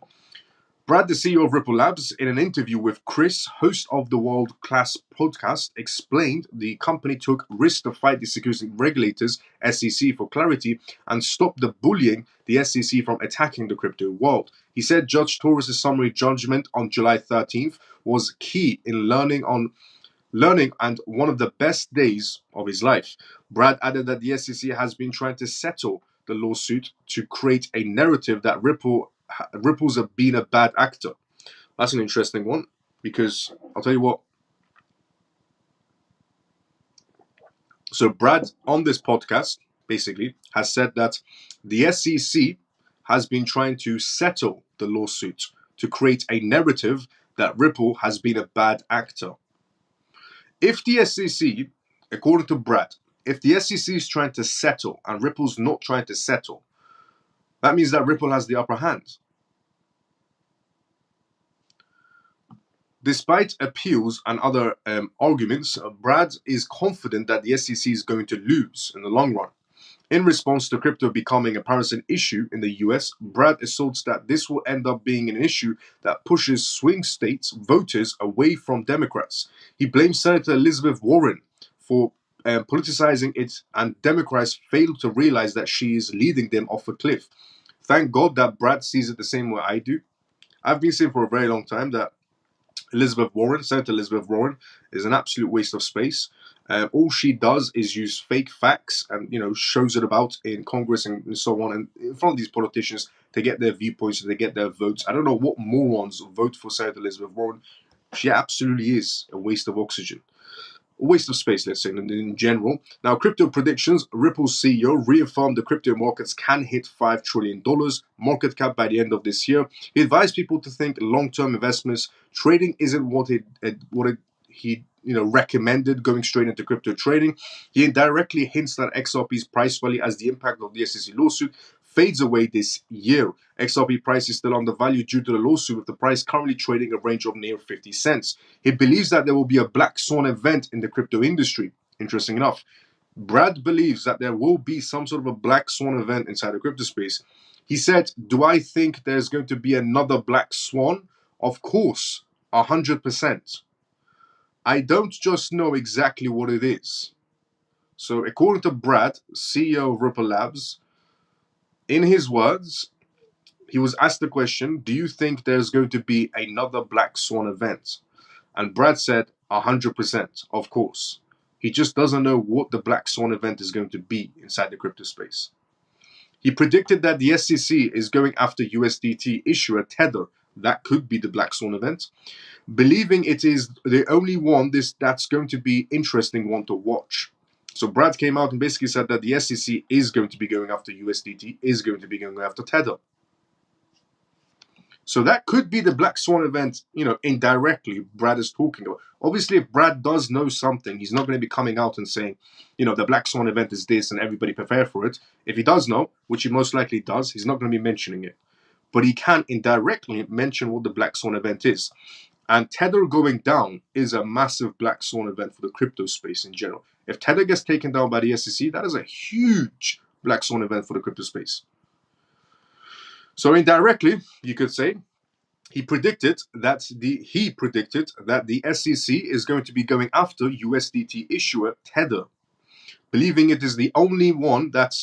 Brad, the CEO of Ripple Labs, in an interview with Chris, host of the World Class podcast, explained the company took risks to fight the security regulators, SEC, for clarity and stop the bullying the SEC from attacking the crypto world. He said Judge Torres' summary judgment on July 13th was key in learning and one of the best days of his life. Brad added that the SEC has been trying to settle the lawsuit to create a narrative that Ripple's have been a bad actor. That's an interesting one because I'll tell you what. So Brad on this podcast basically has said that the SEC has been trying to settle the lawsuit to create a narrative that Ripple has been a bad actor. If the SEC, according to Brad, if the SEC is trying to settle and Ripple's not trying to settle, that means that Ripple has the upper hand. Despite appeals and other arguments, Brad is confident that the SEC is going to lose in the long run. In response to crypto becoming a partisan issue in the US, Brad asserts that this will end up being an issue that pushes swing states voters away from Democrats. He blames Senator Elizabeth Warren for politicizing it, and Democrats fail to realize that she is leading them off a cliff. Thank God that Brad sees it the same way I do. I've been saying for a very long time that Senator Elizabeth Warren, is an absolute waste of space. All she does is use fake facts and shows it about in Congress and so on, and in front of these politicians to get their viewpoints and to get their votes. I don't know what morons vote for Senator Elizabeth Warren. She absolutely is a waste of oxygen. A waste of space, let's say, in general. Now, crypto predictions. Ripple's CEO reaffirmed the crypto markets can hit $5 trillion market cap by the end of this year. He advised people to think long-term investments. Trading isn't he recommended going straight into crypto trading. He indirectly hints that XRP's price rally as the impact of the SEC lawsuit fades away this year. XRP price is still undervalued due to the lawsuit, with the price currently trading a range of near 50 cents. He believes that there will be a black swan event in the crypto industry. Interesting enough, Brad believes that there will be some sort of a black swan event inside the crypto space. He said, "Do I think there's going to be another black swan? Of course, 100%. I don't just know exactly what it is." So according to Brad, CEO of Ripple Labs, in his words, he was asked the question, "Do you think there's going to be another black swan event?" And Brad said, 100%, of course. He just doesn't know what the black swan event is going to be inside the crypto space. He predicted that the SEC is going after USDT issuer Tether. That could be the black swan event, believing it is the only one that's going to be interesting one to watch. So Brad came out and basically said that the SEC is going to be going after USDT, is going to be going after Tether. So that could be the black swan event, indirectly Brad is talking about. Obviously, if Brad does know something, he's not going to be coming out and saying, the black swan event is this and everybody prepare for it. If he does know, which he most likely does, he's not going to be mentioning it. But he can indirectly mention what the black swan event is. And Tether going down is a massive black swan event for the crypto space in general. If Tether gets taken down by the SEC, that is a huge black swan event for the crypto space. So indirectly, you could say, he predicted that the SEC is going to be going after USDT issuer Tether, believing it is the only one that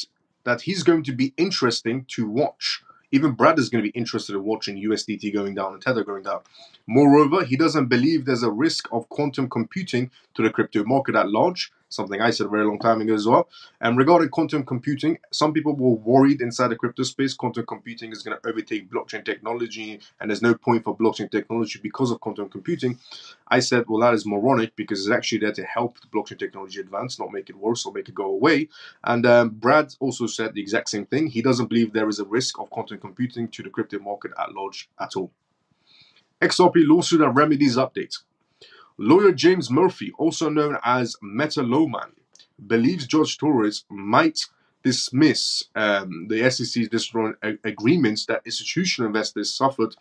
he's going to be interesting to watch. Even Brad is going to be interested in watching USDT going down and Tether going down. Moreover, he doesn't believe there's a risk of quantum computing to the crypto market at large, something I said a very long time ago as well. And regarding quantum computing, some people were worried inside the crypto space quantum computing is going to overtake blockchain technology and there's no point for blockchain technology because of quantum computing. I said, well, that is moronic because it's actually there to help the blockchain technology advance, not make it worse or make it go away. And Brad also said the exact same thing. He doesn't believe there is a risk of quantum computing to the crypto market at large at all. XRP lawsuit and remedies update. Lawyer James Murphy, also known as Meta Lawman, believes Judge Torres might dismiss the SEC's destroying agreements that institutional investors suffered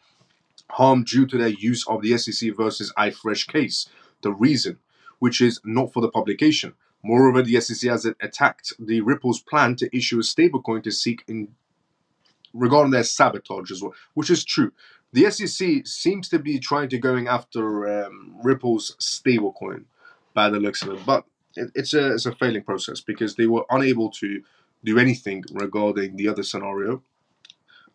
harm due to their use of the SEC versus iFresh case. The reason, which is not for the publication. Moreover, the SEC has attacked the Ripple's plan to issue a stablecoin to seek in regarding their sabotage as well, which is true. The SEC seems to be trying to going after Ripple's stablecoin by the looks of it, but it's a failing process because they were unable to do anything regarding the other scenario.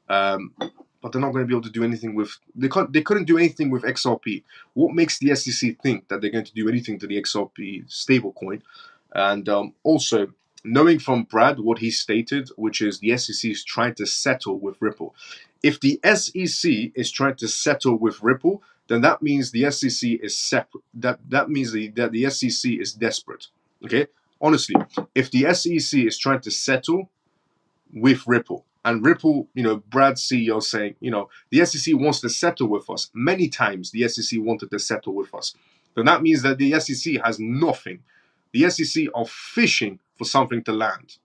But they're not going to be able to do anything with they couldn't do anything with XRP. What makes the SEC think that they're going to do anything to the XRP stablecoin? And also knowing from Brad what he stated, which is the SEC is trying to settle with Ripple. If the SEC is trying to settle with Ripple, then that means the SEC is separate. That means that the SEC is desperate. Okay, honestly, if the SEC is trying to settle with Ripple. And Ripple, Brad's CEO saying, the SEC wants to settle with us. Many times the SEC wanted to settle with us. Then that means that the SEC has nothing. The SEC are fishing for something to land.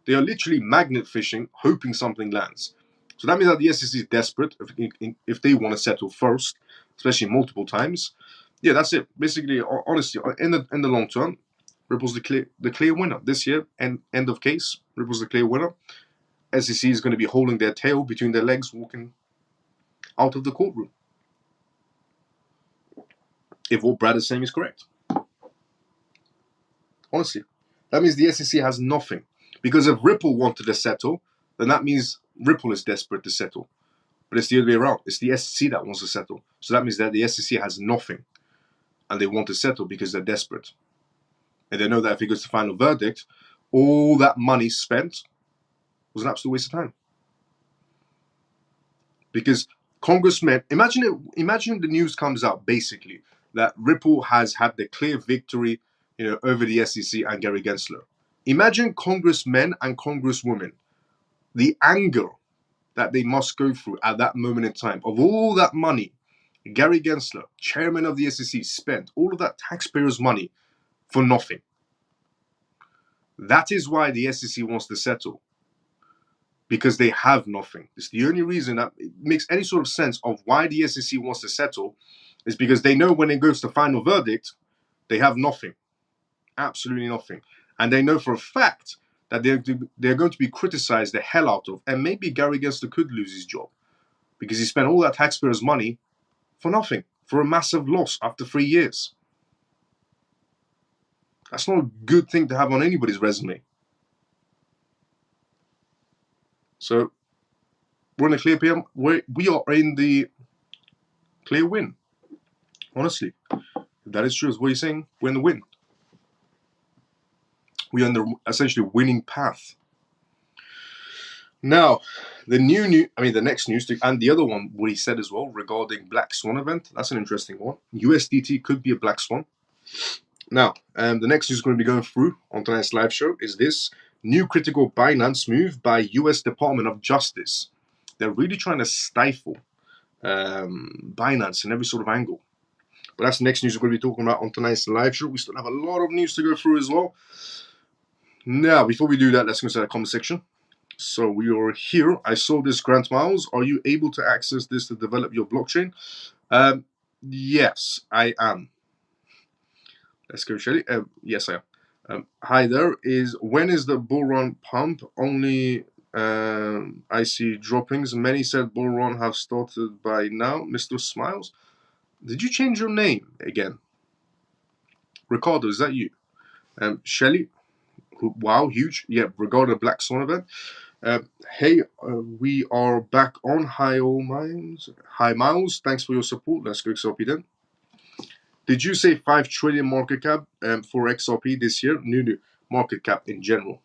They are literally magnet fishing, hoping something lands. So that means that the SEC is desperate if they want to settle first, especially multiple times. Yeah, that's it. Basically, honestly, in the long term, Ripple's the clear winner this year. And end of case, Ripple's the clear winner. SEC is going to be holding their tail between their legs, walking out of the courtroom. If what Brad is saying is correct. Honestly. That means the SEC has nothing. Because if Ripple wanted to settle, then that means Ripple is desperate to settle. But it's the other way around. It's the SEC that wants to settle. So that means that the SEC has nothing. And they want to settle because they're desperate. And they know that if it goes to final verdict, all that money spent was an absolute waste of time. Because congressmen, imagine the news comes out basically that Ripple has had the clear victory, over the SEC and Gary Gensler. Imagine congressmen and congresswomen, the anger that they must go through at that moment in time of all that money Gary Gensler, chairman of the SEC, spent, all of that taxpayers' money for nothing. That is why the SEC wants to settle. Because they have nothing. It's the only reason that it makes any sort of sense of why the SEC wants to settle is because they know when it goes to final verdict, they have nothing. Absolutely nothing. And they know for a fact that they're going to be criticized the hell out of. And maybe Gary Gensler could lose his job because he spent all that taxpayers' money for nothing, for a massive loss after 3 years. That's not a good thing to have on anybody's resume. So we're in a clear PM. We are in the clear win. Honestly, if that is true, is what you're saying, we're in the win. We're on the essentially winning path. Now, the next news, and the other one, what he said as well regarding Black Swan event. That's an interesting one. USDT could be a Black Swan. Now, the next news is going to be going through on tonight's live show is this new critical Binance move by US Department of Justice. They're really trying to stifle Binance in every sort of angle. But that's the next news we're going to be talking about on tonight's live show. We still have a lot of news to go through as well. Now, before we do that, let's go to the comment section. So we are here. I saw this, Grant Miles. Are you able to access this to develop your blockchain? Yes, I am. Let's go, Shelly. Yes, I am. Hi there. When is the bull run pump? Only I see droppings. Many said bull run have started by now. Mr. Smiles, did you change your name again? Ricardo, is that you? Shelly, wow, huge. Yeah, regarding Black Swan event. Hey, we are back on. Hi, all minds. Hi, Miles. Thanks for your support. Let's go XRP then. Did you say 5 trillion market cap for XRP this year? No, market cap in general.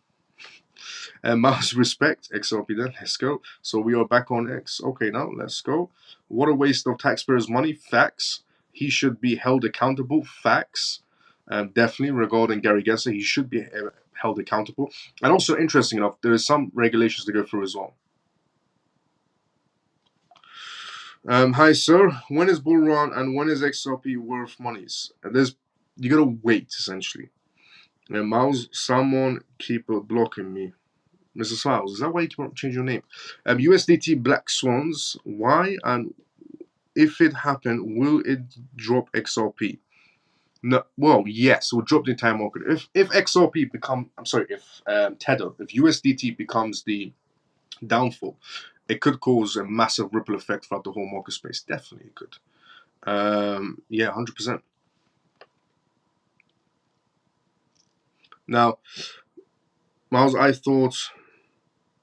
Miles, respect XRP then. Let's go. So we are back on X. Okay, now let's go. What a waste of taxpayers' money. Facts. He should be held accountable. Facts. Definitely regarding Gary Gensler, he should be held accountable. And also, interesting enough, there is some regulations to go through as well. Hi, sir. When is bull run and when is XRP worth monies? You gotta wait essentially. Miles, someone keep blocking me. Mr. Smiles, is that why you keep on changing your name? USDT Black Swans. Why and if it happened, will it drop XRP? No. Well, yes, it will drop the entire market. If XRP become, I'm sorry, if Tether, if USDT becomes the downfall, it could cause a massive ripple effect throughout the whole market space. Definitely, it could. Yeah, 100%. Now, Miles, I thought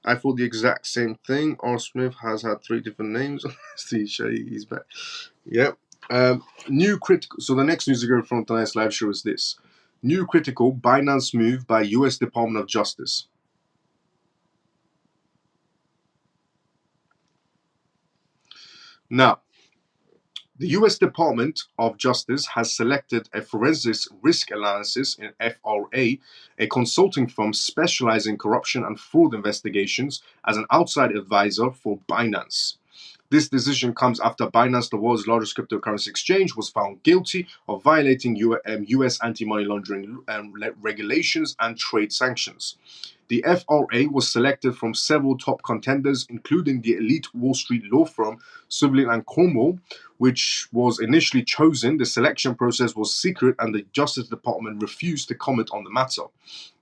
the exact same thing. R. Smith has had 3 different names. Steve Shea, he's back. Yep. New critical. So the next news to go from tonight's live show is this: new critical Binance move by U.S. Department of Justice. Now, the U.S. Department of Justice has selected a forensics risk analysis in FRA, a consulting firm specializing in corruption and fraud investigations, as an outside advisor for Binance. This decision comes after Binance, the world's largest cryptocurrency exchange, was found guilty of violating U.S. anti-money laundering regulations and trade sanctions. The FRA was selected from several top contenders, including the elite Wall Street law firm Sullivan and Cromwell, which was initially chosen. The selection process was secret, and the Justice Department refused to comment on the matter.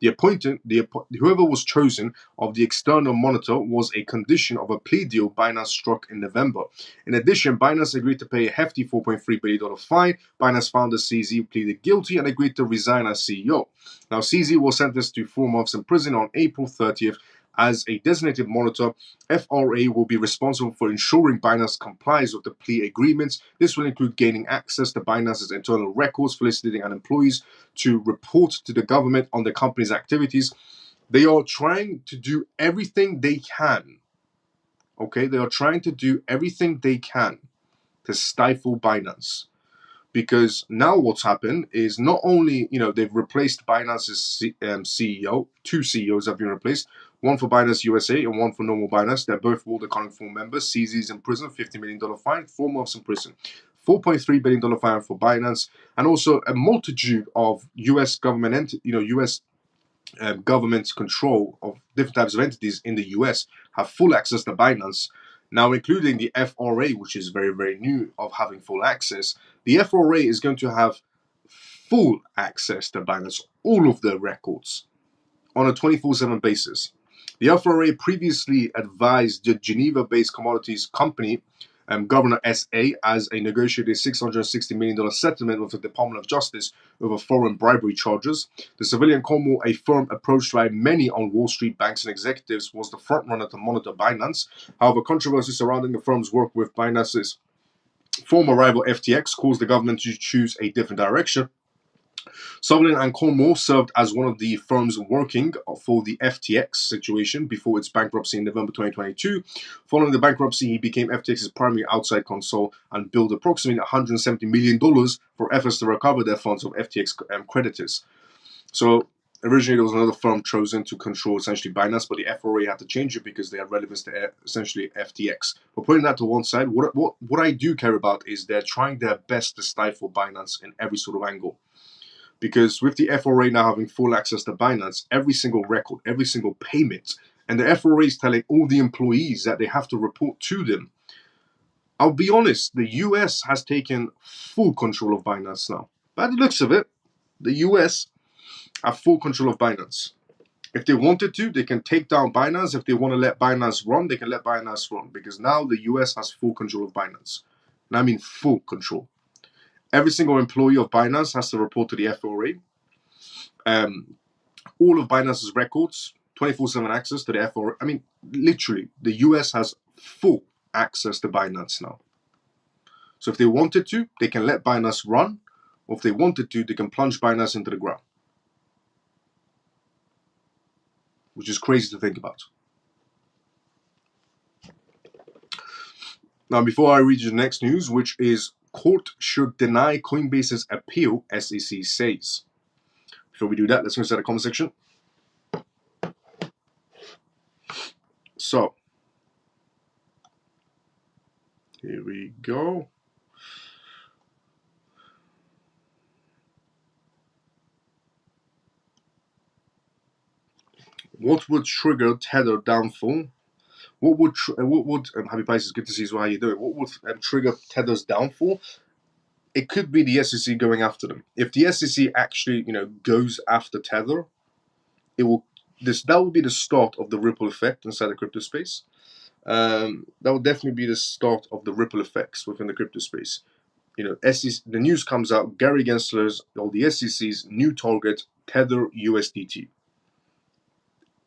Whoever was chosen of the external monitor was a condition of a plea deal Binance struck in November. In addition, Binance agreed to pay a hefty $4.3 billion fine. Binance founder CZ pleaded guilty and agreed to resign as CEO. Now, CZ was sentenced to 4 months in prison on April 30th. As a designated monitor, FRA will be responsible for ensuring Binance complies with the plea agreements. This will include gaining access to Binance's internal records, soliciting employees to report to the government on the company's activities. They are trying to do everything they can. Okay, they are trying to do everything they can to stifle Binance. Because now what's happened is not only, they've replaced Binance's CEO, 2 CEOs have been replaced, one for Binance USA and one for normal Binance. They're both World Economic Forum members. CZ's in prison, $50 million fine, 4 months in prison. $4.3 billion fine for Binance, and also a multitude of US government, US government control of different types of entities in the US have full access to Binance. Now, including the FRA, which is very, very new of having full access. The FRA is going to have full access to Binance, all of their records, on a 24/7 basis. The FRA previously advised the Geneva-based commodities company, Governor SA, as a negotiated $660 million settlement with the Department of Justice over foreign bribery charges. The civilian Cornwall, a firm approached by many on Wall Street banks and executives, was the frontrunner to monitor Binance. However, controversy surrounding the firm's work with Binance's former rival FTX caused the government to choose a different direction. Sutherland and Cornwall served as one of the firms working for the FTX situation before its bankruptcy in November 2022. Following the bankruptcy, he became FTX's primary outside counsel and billed approximately $170 million for efforts to recover their funds of FTX creditors. So originally, there was another firm chosen to control essentially Binance, but the FRA had to change it because they had relevance to essentially FTX. But putting that to one side, what I do care about is they're trying their best to stifle Binance in every sort of angle. Because with the FRA now having full access to Binance, every single record, every single payment, and the FRA is telling all the employees that they have to report to them. I'll be honest, the US has taken full control of Binance now. By the looks of it, the US have full control of Binance. If they wanted to, they can take down Binance. If they want to let Binance run, they can let Binance run. Because now the US has full control of Binance. And I mean full control. Every single employee of Binance has to report to the FRA. All of Binance's records, 24/7 access to the FRA. I mean, literally, the US has full access to Binance now. So if they wanted to, they can let Binance run. Or if they wanted to, they can plunge Binance into the ground. Which is crazy to think about. Now, before I read you the next news, which is court should deny Coinbase's appeal, SEC says. Before we do that, let's go inside the comment section. So, here we go. what would trigger Tether downfall? What would Happy Pisces, good to see you. How you doing? What would trigger Tether's downfall? It could be the SEC going after them. If the SEC actually, goes after Tether, it will. That will be the start of the ripple effect inside the crypto space. That would definitely be the start of the ripple effects within the crypto space. SEC, the news comes out, Gary Gensler's or the SEC's new target, Tether USDT.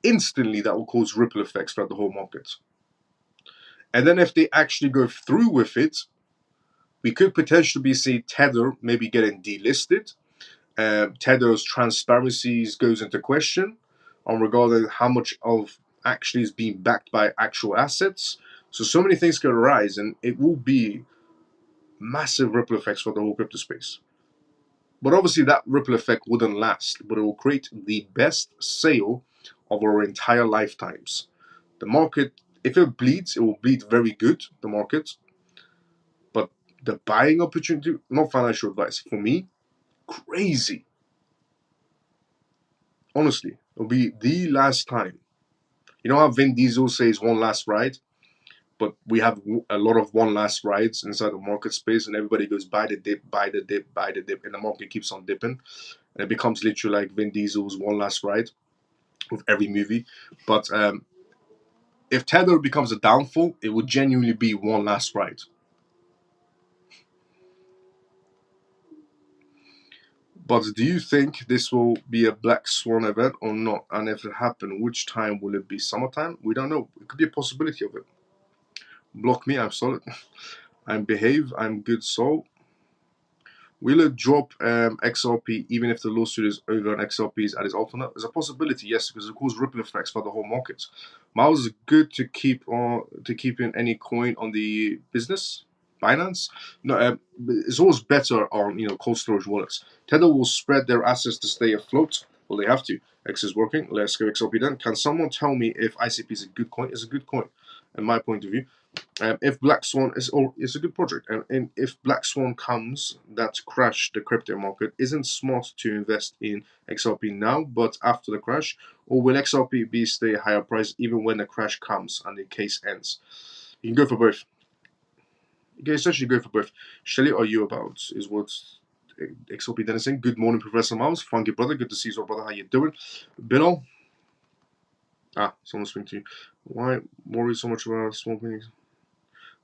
Instantly, that will cause ripple effects throughout the whole market. And then if they actually go through with it, we could potentially see Tether maybe getting delisted. Tether's transparencies goes into question on regarding how much of actually is being backed by actual assets. So many things could arise, and it will be massive ripple effects for the whole crypto space. But obviously, that ripple effect wouldn't last, but it will create the best sale of our entire lifetimes. The market, if it bleeds, it will bleed very good, the market. But the buying opportunity, not financial advice, for me, crazy. Honestly, it'll be the last time. You know how Vin Diesel says one last ride? But we have a lot of one last rides inside the market space, and everybody goes buy the dip, buy the dip, buy the dip, and the market keeps on dipping. And it becomes literally like Vin Diesel's one last ride with every movie. But if Tether becomes a downfall, it would genuinely be one last ride. But do you think this will be a black swan event or not? And if it happens, which time will it be? Summertime? We don't know. It could be a possibility of it. Block me, I'm solid. I'm behave, I'm good soul. Will it drop XRP even if the lawsuit is over and XRP is at its alternate? There's a possibility, yes, because it causes ripple effects for the whole market. Miles is good to keep in any coin on the business. Binance? No, it's always better on cold storage wallets. Tether will spread their assets to stay afloat. Well, they have to. X is working. Let's go XRP then. Can someone tell me if ICP is a good coin? It's a good coin, in my point of view. If Black Swan is a good project, and if Black Swan comes that crash the crypto market, isn't smart to invest in XRP now, but after the crash, or will XRP be stay a higher price even when the crash comes and the case ends? You can go for both. You can essentially go for both. Shelly, are you about? Is what XRP then is saying. Good morning, Professor Miles. Funky brother, good to see you, brother. How you doing? Bill? Someone's speaking to you. Why worry so much about small things?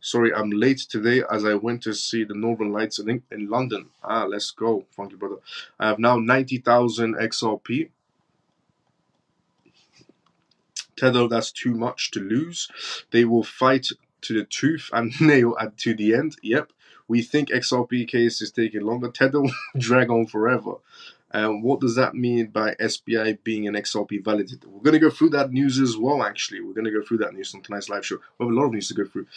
Sorry, I'm late today as I went to see the Northern Lights in London. Let's go, funky brother. I have now 90,000 XRP. Tether, that's too much to lose. They will fight to the tooth and nail to the end. Yep. We think XRP case is taking longer. Tether will drag on forever. What does that mean by SBI being an XRP validator? We're going to go through that news as well, actually. We're going to go through that news on tonight's live show. We have a lot of news to go through.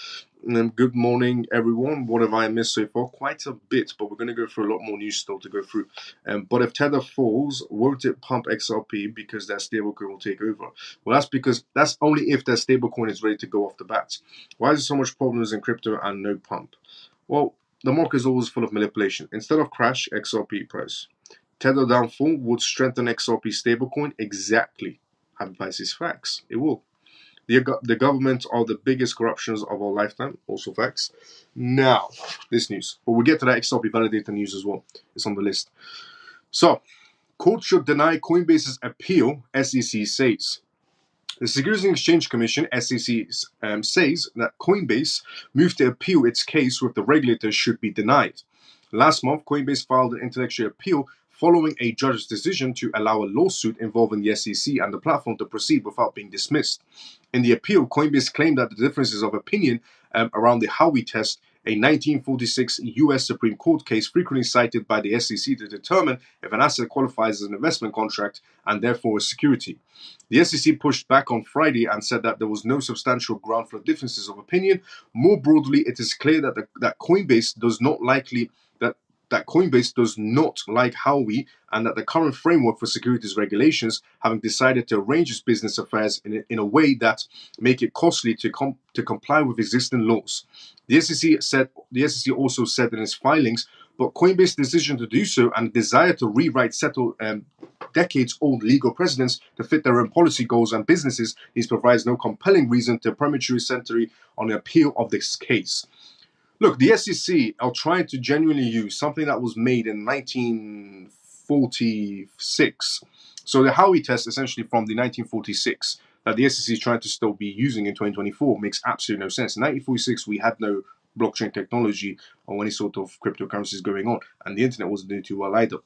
Good morning, everyone. What have I missed so far? Quite a bit, but we're going to go through a lot more news still to go through. But if Tether falls, won't it pump XRP because their stablecoin will take over? Well, that's because that's only if their stablecoin is ready to go off the bat. Why is there so much problems in crypto and no pump? Well, the market is always full of manipulation. Instead of crash, XRP price. Tether downfall would strengthen XRP stablecoin? Exactly. Happy Pisces facts. It will. The government are the biggest corruptions of our lifetime. Also facts. Now, this news. But we'll get to that XRP validator news as well. It's on the list. So, court should deny Coinbase's appeal, SEC says. The Securities and Exchange Commission, SEC, says that Coinbase move to appeal its case with the regulator should be denied. Last month, Coinbase filed an intellectual appeal following a judge's decision to allow a lawsuit involving the SEC and the platform to proceed without being dismissed. In the appeal, Coinbase claimed that the differences of opinion around the Howey test, a 1946 U.S. Supreme Court case frequently cited by the SEC to determine if an asset qualifies as an investment contract and therefore a security. The SEC pushed back on Friday and said that there was no substantial ground for differences of opinion. More broadly, it is clear that Coinbase does not that Coinbase does not like Howey, and that the current framework for securities regulations, having decided to arrange its business affairs in a way that make it costly to comply with existing laws. The SEC also said in its filings, But Coinbase's decision to do so and desire to rewrite settled decades-old legal precedents to fit their own policy goals and businesses provides no compelling reason to prematurely center on the appeal of this case. Look, the SEC are trying to genuinely use something that was made in 1946. So the Howey test, essentially from the 1946, that the SEC is trying to still be using in 2024, makes absolutely no sense. In 1946, we had no blockchain technology or any sort of cryptocurrencies going on, and the internet wasn't doing too well either.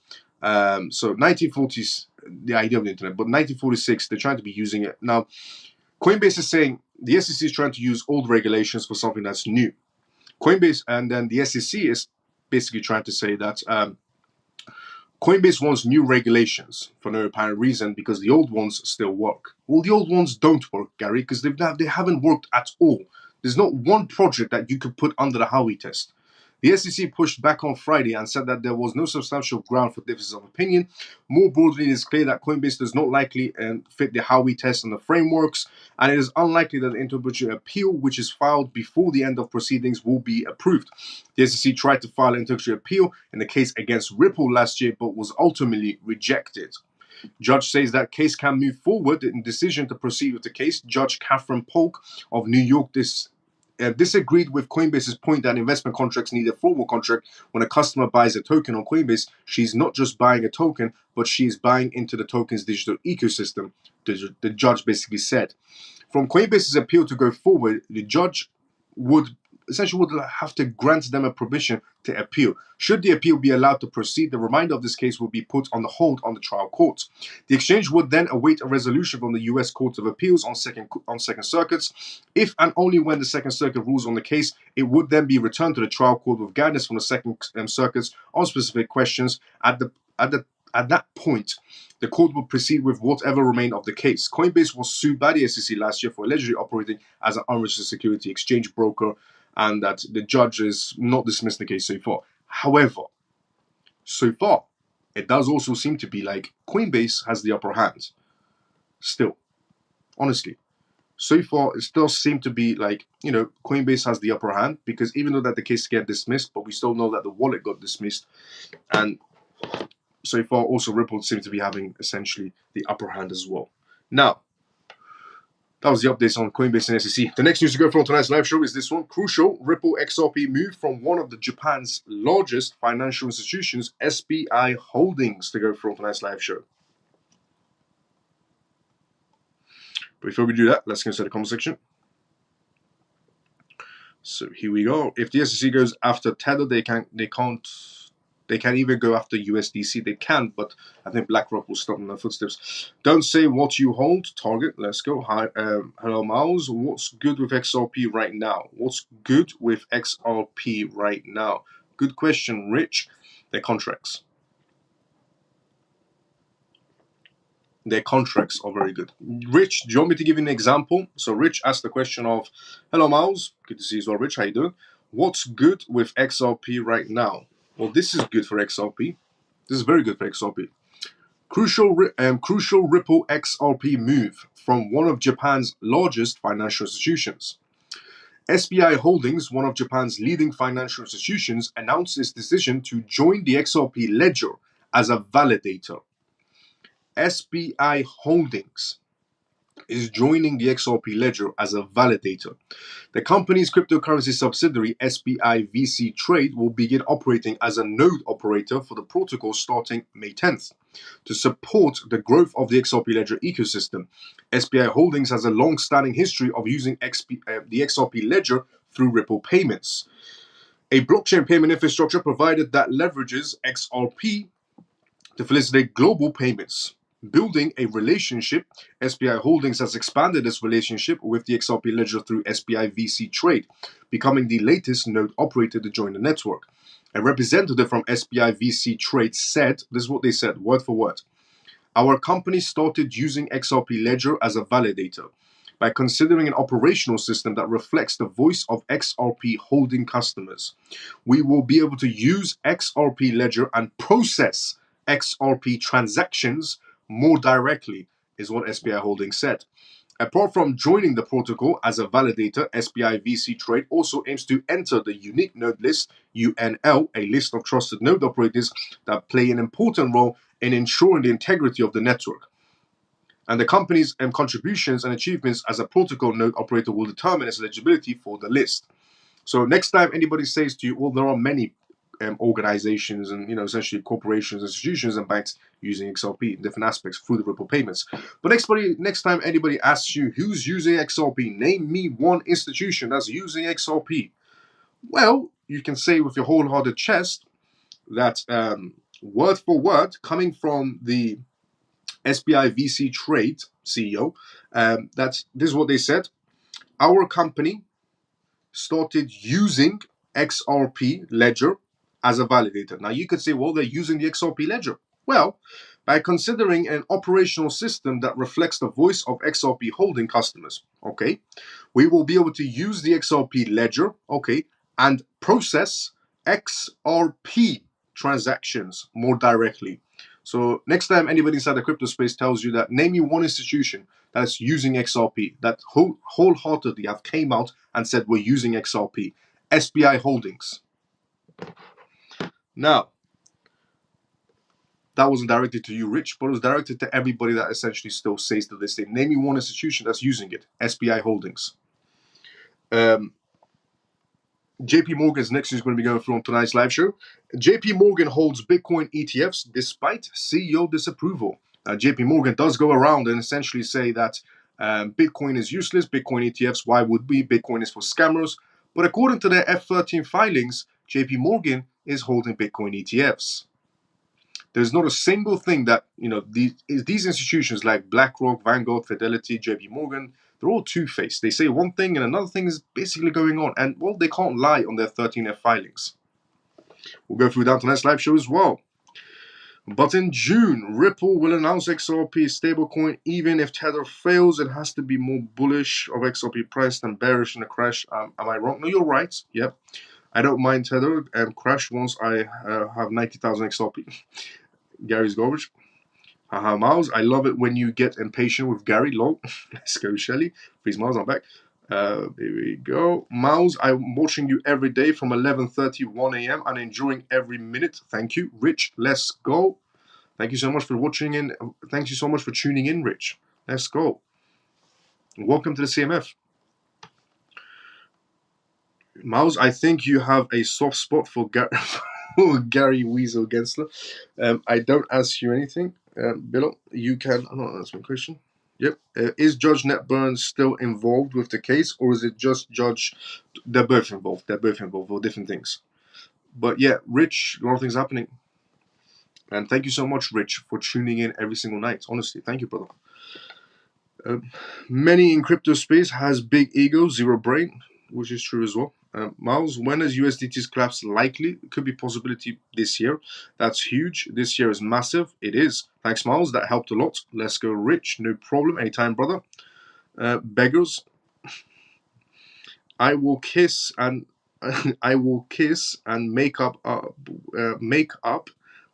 So 1940s, the idea of the internet, but 1946, they're trying to be using it. Now, Coinbase is saying the SEC is trying to use old regulations for something that's new. Coinbase and then the SEC is basically trying to say that Coinbase wants new regulations for no apparent reason because the old ones still work. Well, the old ones don't work, Gary, because they haven't worked at all. There's not one project that you could put under the Howey test. The SEC pushed back on Friday and said that there was no substantial ground for differences of opinion. More broadly, it is clear that Coinbase does not likely fit the Howey test and the frameworks, and it is unlikely that the interpretatory appeal, which is filed before the end of proceedings, will be approved. The SEC tried to file an interpretatory appeal in the case against Ripple last year, but was ultimately rejected. Judge says that case can move forward. In decision to proceed with the case, Judge Catherine Polk of New York disagreed with Coinbase's point that investment contracts need a formal contract. When a customer buys a token on Coinbase, she's not just buying a token, but she is buying into the token's digital ecosystem, the judge basically said. From Coinbase's appeal to go forward, the judge would have to grant them a permission to appeal. Should the appeal be allowed to proceed, the remainder of this case will be put on the hold on the trial court. The exchange would then await a resolution from the U.S. Court of Appeals on second circuits. If and only when the Second Circuit rules on the case, it would then be returned to the trial court with guidance from the Second Circuits on specific questions. At that point, the court would proceed with whatever remained of the case. Coinbase was sued by the SEC last year for allegedly operating as an unregistered security exchange broker, and that the judge has not dismissed the case so far. However, so far, it does also seem to be like Coinbase has the upper hand. Still, honestly, so far it still seems to be like, Coinbase has the upper hand, because even though that the case get dismissed, but we still know that the wallet got dismissed, and so far also Ripple seems to be having essentially the upper hand as well. Now, that was the updates on Coinbase and SEC. The next news to go for tonight's live show is this one. Crucial, Ripple XRP moved from one of Japan's largest financial institutions, SBI Holdings, to go for tonight's live show. Before we do that, let's go to the comment section. So here we go. If the SEC goes after Tether, they can't even go after USDC. They can, but I think BlackRock will stop in their footsteps. Don't say what you hold. Target, let's go. Hi, hello, Miles. What's good with XRP right now? What's good with XRP right now? Good question, Rich. Their contracts. Their contracts are very good. Rich, do you want me to give you an example? So Rich asked the question of, hello, Miles. Good to see you as well, Rich. How you doing? What's good with XRP right now? Well, this is good for XRP. This is very good for XRP. Crucial Ripple XRP move from one of Japan's largest financial institutions. SBI Holdings, one of Japan's leading financial institutions, announced its decision to join the XRP ledger as a validator. SBI Holdings is joining the XRP ledger as a validator. The company's cryptocurrency subsidiary, SBI VC Trade, will begin operating as a node operator for the protocol starting May 10th. To support the growth of the XRP ledger ecosystem, SBI Holdings has a long-standing history of using the XRP ledger through Ripple payments, a blockchain payment infrastructure provided that leverages XRP to facilitate global payments. Building a relationship, SBI Holdings has expanded its relationship with the XRP ledger through SBI VC Trade, becoming the latest node operator to join the network. A representative from SBI VC Trade said, this is what they said, word for word, our company started using XRP ledger as a validator by considering an operational system that reflects the voice of XRP holding customers. We will be able to use XRP ledger and process XRP transactions more directly, is what SBI Holdings said. Apart from joining the protocol as a validator, SPI VC Trade also aims to enter the Unique Node List, UNL, a list of trusted node operators that play an important role in ensuring the integrity of the network. And the company's contributions and achievements as a protocol node operator will determine its eligibility for the list. So next time anybody says to you, well, there are many organizations and essentially corporations, institutions, and banks using XRP in different aspects through the Ripple payments. But next time anybody asks you who's using XRP, name me one institution that's using XRP. Well, you can say with your wholehearted chest that word for word, coming from the SPI VC Trade CEO, that this is what they said. Our company started using XRP Ledger as a validator. Now you could say, well, they're using the XRP Ledger. Well, by considering an operational system that reflects the voice of XRP holding customers, okay, we will be able to use the XRP Ledger, okay, and process XRP transactions more directly. So next time anybody inside the crypto space tells you that, name me one institution that's using XRP, that wholeheartedly have came out and said we're using XRP. SBI Holdings. Now, that wasn't directed to you, Rich, but it was directed to everybody that essentially still says to this day, name me one institution that's using it. SBI Holdings. JP Morgan's next is going to be going through on tonight's live show. JP Morgan holds Bitcoin ETFs despite CEO disapproval. JP Morgan does go around and essentially say that Bitcoin is useless. Bitcoin ETFs, why would we? Bitcoin is for scammers. But according to their F13 filings, JP Morgan is holding Bitcoin ETFs. There's not a single thing that, these institutions like BlackRock, Vanguard, Fidelity, JP Morgan, they're all two-faced. They say one thing and another thing is basically going on. And, well, they can't lie on their 13F filings. We'll go through that tonight's live show as well. But in June, Ripple will announce XRP stablecoin. Even if Tether fails, it has to be more bullish of XRP price than bearish in a crash. Am I wrong? No, you're right. Yep. I don't mind Tether and crash once I have 90,000 XRP. Gary's garbage. Haha, Miles. I love it when you get impatient with Gary. Lol. Let's go, Shelly. Please, Miles, I'm back. Here we go. Miles, I'm watching you every day from 11:30, 1 a.m. and enjoying every minute. Thank you. Rich, let's go. Thank you so much for watching in. Thank you so much for tuning in, Rich. Let's go. Welcome to the CMF. Miles, I think you have a soft spot for Gary Weasel Gensler. I don't ask you anything. Bill, you can. I'm not answering my question. Yep. Is Judge Ned Burns still involved with the case, or is it just Judge? They're both involved. They're both involved for different things. But yeah, Rich, a lot of things happening. And thank you so much, Rich, for tuning in every single night. Honestly, thank you, brother. Many in crypto space has big ego, zero brain, which is true as well. Miles, when is USDT's collapse likely? It could be possibility this year. That's huge. This year is massive. It is. Thanks, Miles. That helped a lot. Let's go, Rich. No problem. Anytime, brother. Beggars. I will kiss and make up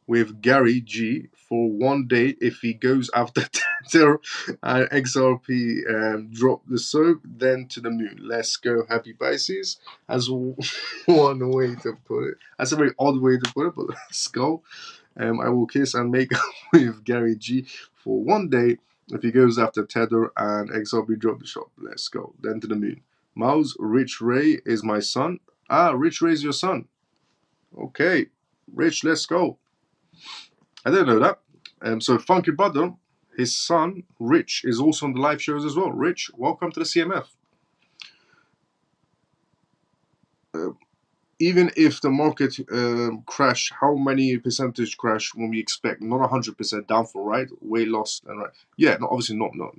with Gary G for one day if he goes after Tether and XRP drop the soap, then to the moon. Let's go, happy Pisces. As one way to put it. That's a very odd way to put it, but let's go. I will kiss and make up with Gary G for one day if he goes after Tether and XRP drop the shop. Let's go, then to the moon. Miles, Rich Ray is my son. Rich Ray is your son. Okay, Rich, let's go. I didn't know that. So Funky Brother, his son, Rich, is also on the live shows as well. Rich, welcome to the CMF. Even if the market crash, how many percentage crash when we expect? Not 100% downfall, right? Way lost and right. Yeah, no, obviously not a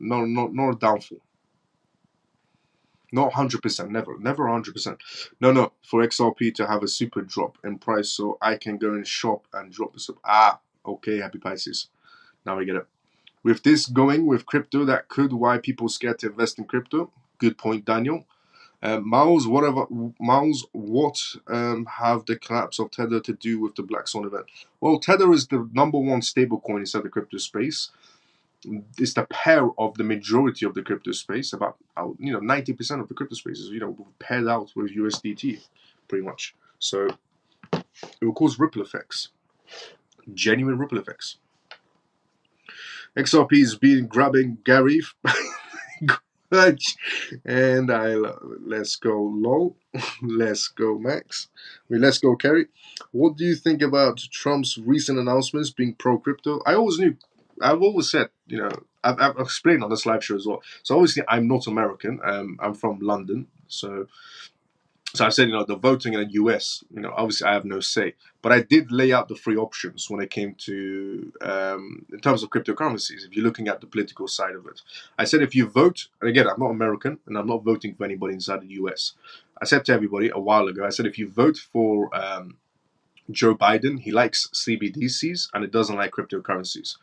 downfall. Not 100%, never 100%. No, for XRP to have a super drop in price so I can go and shop and drop the sub. Okay, happy Pisces. Now we get it. With this going with crypto, that could why people scared to invest in crypto. Good point, Daniel. Miles, what have the collapse of Tether to do with the Black Swan event? Well, Tether is the #1 stablecoin inside the crypto space. it's the pair of the majority of the crypto space. About 90% of the crypto space is paired out with USDT, pretty much. So it will cause ripple effects, genuine ripple effects. XRP is being grabbing Gary. And let's go low. Let's go Max. Let's go Kerry. What do you think about Trump's recent announcements being pro crypto? I've always said, I've explained on this live show as well. So obviously I'm not American. I'm from London. So I said, the voting in the US, obviously I have no say. But I did lay out the three options when it came to, in terms of cryptocurrencies, if you're looking at the political side of it. I said if you vote, and again, I'm not American, and I'm not voting for anybody inside the US. I said to everybody a while ago, I said if you vote for Joe Biden, he likes CBDCs, and it doesn't like cryptocurrencies.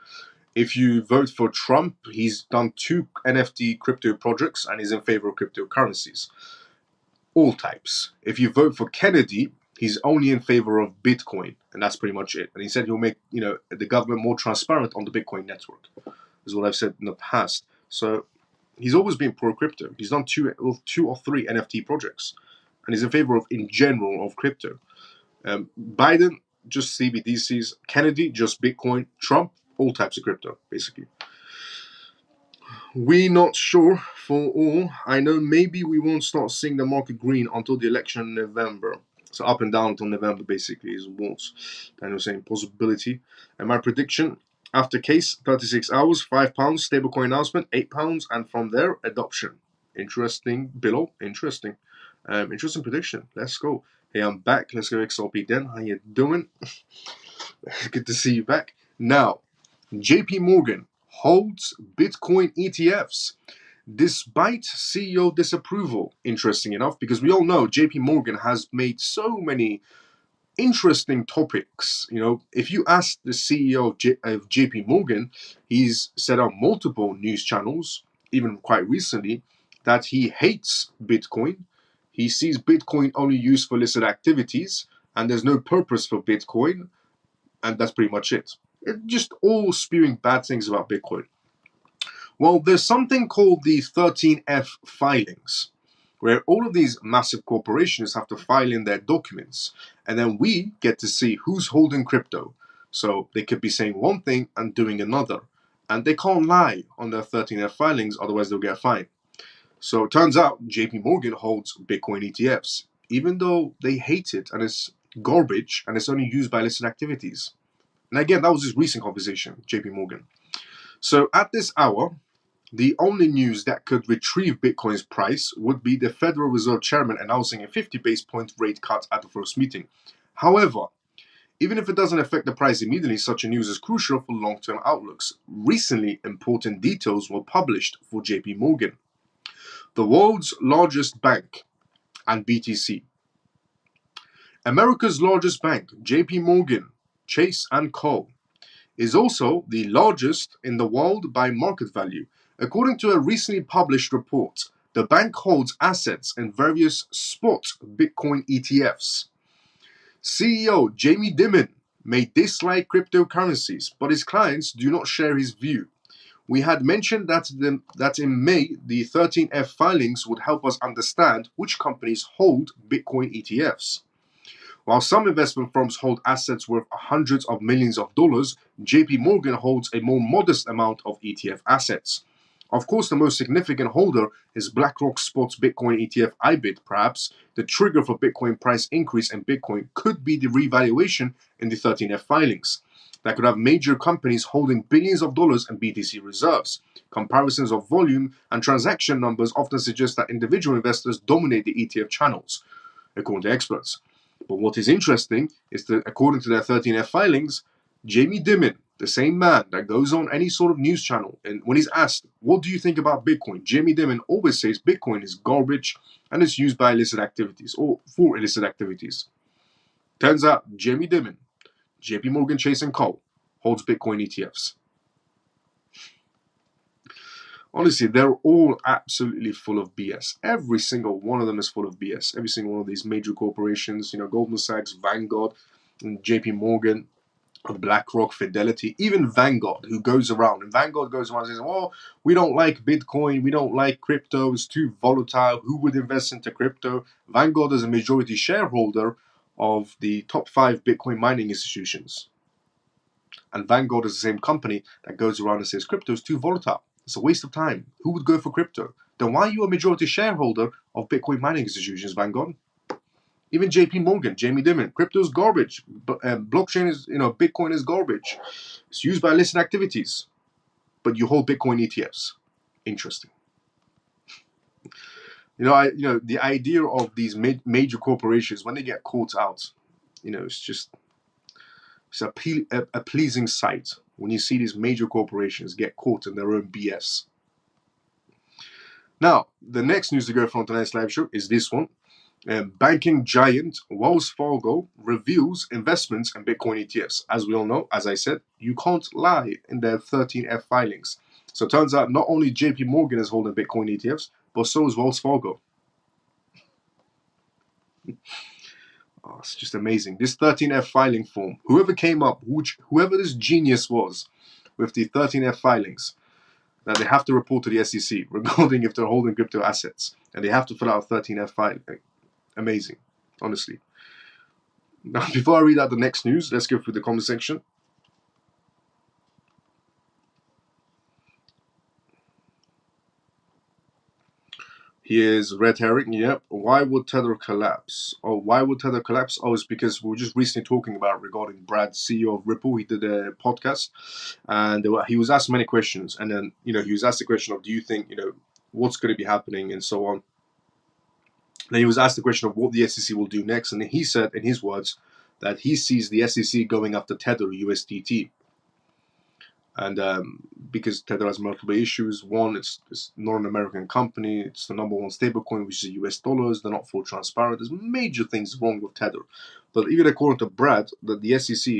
If you vote for Trump, he's done 2 NFT crypto projects, and he's in favor of cryptocurrencies. All types. If you vote for Kennedy, he's only in favor of Bitcoin, and that's pretty much it. And he said he'll make the government more transparent on the Bitcoin network, is what I've said in the past. So he's always been pro crypto. He's done two or three NFT projects, and he's in favor of, in general, of crypto. Biden, just CBDCs. Kennedy, just Bitcoin. Trump, all types of crypto, basically. We not sure for all. I know maybe we won't start seeing the market green until the election in November. So up and down until November basically is what Daniel saying, possibility. And my prediction, after case, 36 hours, £5, stablecoin announcement, £8, and from there, adoption. Interesting, below, interesting. Interesting prediction. Let's go. Hey, I'm back. Let's go XRP Den. How you doing? Good to see you back. Now, JP Morgan holds Bitcoin ETFs despite CEO disapproval. Interesting enough, because we all know JP Morgan has made so many interesting topics. If you ask the CEO of JP Morgan, he's set up multiple news channels, even quite recently, that he hates Bitcoin. He sees Bitcoin only used for illicit activities, and there's no purpose for Bitcoin, and that's pretty much it. Just all spewing bad things about Bitcoin. Well, there's something called the 13F filings, where all of these massive corporations have to file in their documents, and then we get to see who's holding crypto. So they could be saying one thing and doing another, and they can't lie on their 13F filings, otherwise they'll get fined. So it turns out JP Morgan holds Bitcoin ETFs, even though they hate it, and it's garbage, and it's only used by illicit activities. And again, that was his recent conversation, JP Morgan. So at this hour, the only news that could retrieve Bitcoin's price would be the Federal Reserve Chairman announcing a 50 base point rate cut at the first meeting. However, even if it doesn't affect the price immediately, such a news is crucial for long-term outlooks. Recently, important details were published for JP Morgan, the world's largest bank, and BTC. America's largest bank, JP Morgan, Chase & Co., is also the largest in the world by market value. According to a recently published report, the bank holds assets in various spot Bitcoin ETFs. CEO Jamie Dimon may dislike cryptocurrencies, but his clients do not share his view. We had mentioned that in May, the 13F filings would help us understand which companies hold Bitcoin ETFs. While some investment firms hold assets worth hundreds of millions of dollars, JP Morgan holds a more modest amount of ETF assets. Of course, the most significant holder is BlackRock Spot's Bitcoin ETF IBIT. Perhaps the trigger for Bitcoin price increase in Bitcoin could be the revaluation in the 13F filings. That could have major companies holding billions of dollars in BTC reserves. Comparisons of volume and transaction numbers often suggest that individual investors dominate the ETF channels, according to experts. But what is interesting is that according to their 13F filings, Jamie Dimon, the same man that goes on any sort of news channel, and when he's asked, what do you think about Bitcoin? Jamie Dimon always says Bitcoin is garbage and it's used by illicit activities or for illicit activities. Turns out Jamie Dimon, JP Morgan Chase & Co. holds Bitcoin ETFs. Honestly, they're all absolutely full of BS. Every single one of them is full of BS. Every single one of these major corporations, Goldman Sachs, Vanguard, and JP Morgan, BlackRock, Fidelity, even Vanguard, who goes around. And Vanguard goes around and says, well, we don't like Bitcoin, we don't like crypto, it's too volatile, who would invest into crypto? Vanguard is a majority shareholder of the top 5 Bitcoin mining institutions. And Vanguard is the same company that goes around and says crypto is too volatile. It's a waste of time. Who would go for crypto? Then why are you a majority shareholder of Bitcoin mining institutions, Vanguard? Even JP Morgan, Jamie Dimon, crypto is garbage. Blockchain is, Bitcoin is garbage. It's used by illicit activities. But you hold Bitcoin ETFs. Interesting. The idea of these major corporations, when they get caught out, it's a pleasing sight when you see these major corporations get caught in their own BS. Now, the next news to go from tonight's live show is this one. Banking giant Wells Fargo reveals investments in Bitcoin ETFs. As we all know, as I said, you can't lie in their 13F filings. So it turns out not only JP Morgan is holding Bitcoin ETFs, but so is Wells Fargo. Oh, it's just amazing. This 13F filing form, whoever came up, whoever this genius was with the 13F filings, that they have to report to the SEC regarding if they're holding crypto assets. And they have to fill out a 13F filing. Amazing, honestly. Now, before I read out the next news, let's go through the comment section. Here's Red Herring. Yep. Why would Tether collapse? It's because we were just recently talking about regarding Brad, CEO of Ripple. He did a podcast, and he was asked many questions. And then, he was asked the question of, do you think, what's going to be happening and so on. Then he was asked the question of what the SEC will do next. And he said, in his words, that he sees the SEC going after Tether USDT. And because Tether has multiple issues. One, it's not an American company. It's the number one stablecoin, which is US dollars. They're not full transparent. There's major things wrong with Tether. But even according to Brad, that the SEC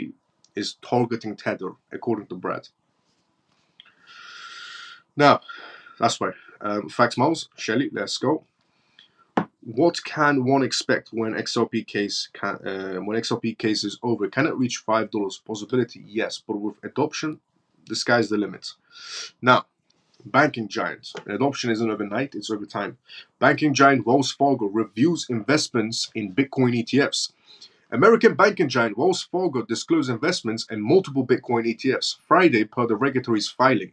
is targeting Tether, according to Brad. Now, that's right. Facts, Miles. Shelly, let's go. What can one expect when XRP case is over? Can it reach $5? Possibility, yes, but with adoption, the sky's the limit. Now, banking giant. Adoption isn't overnight, it's over time. Banking giant Wells Fargo reviews investments in Bitcoin ETFs. American banking giant Wells Fargo disclosed investments in multiple Bitcoin ETFs Friday per the regulatory's filing,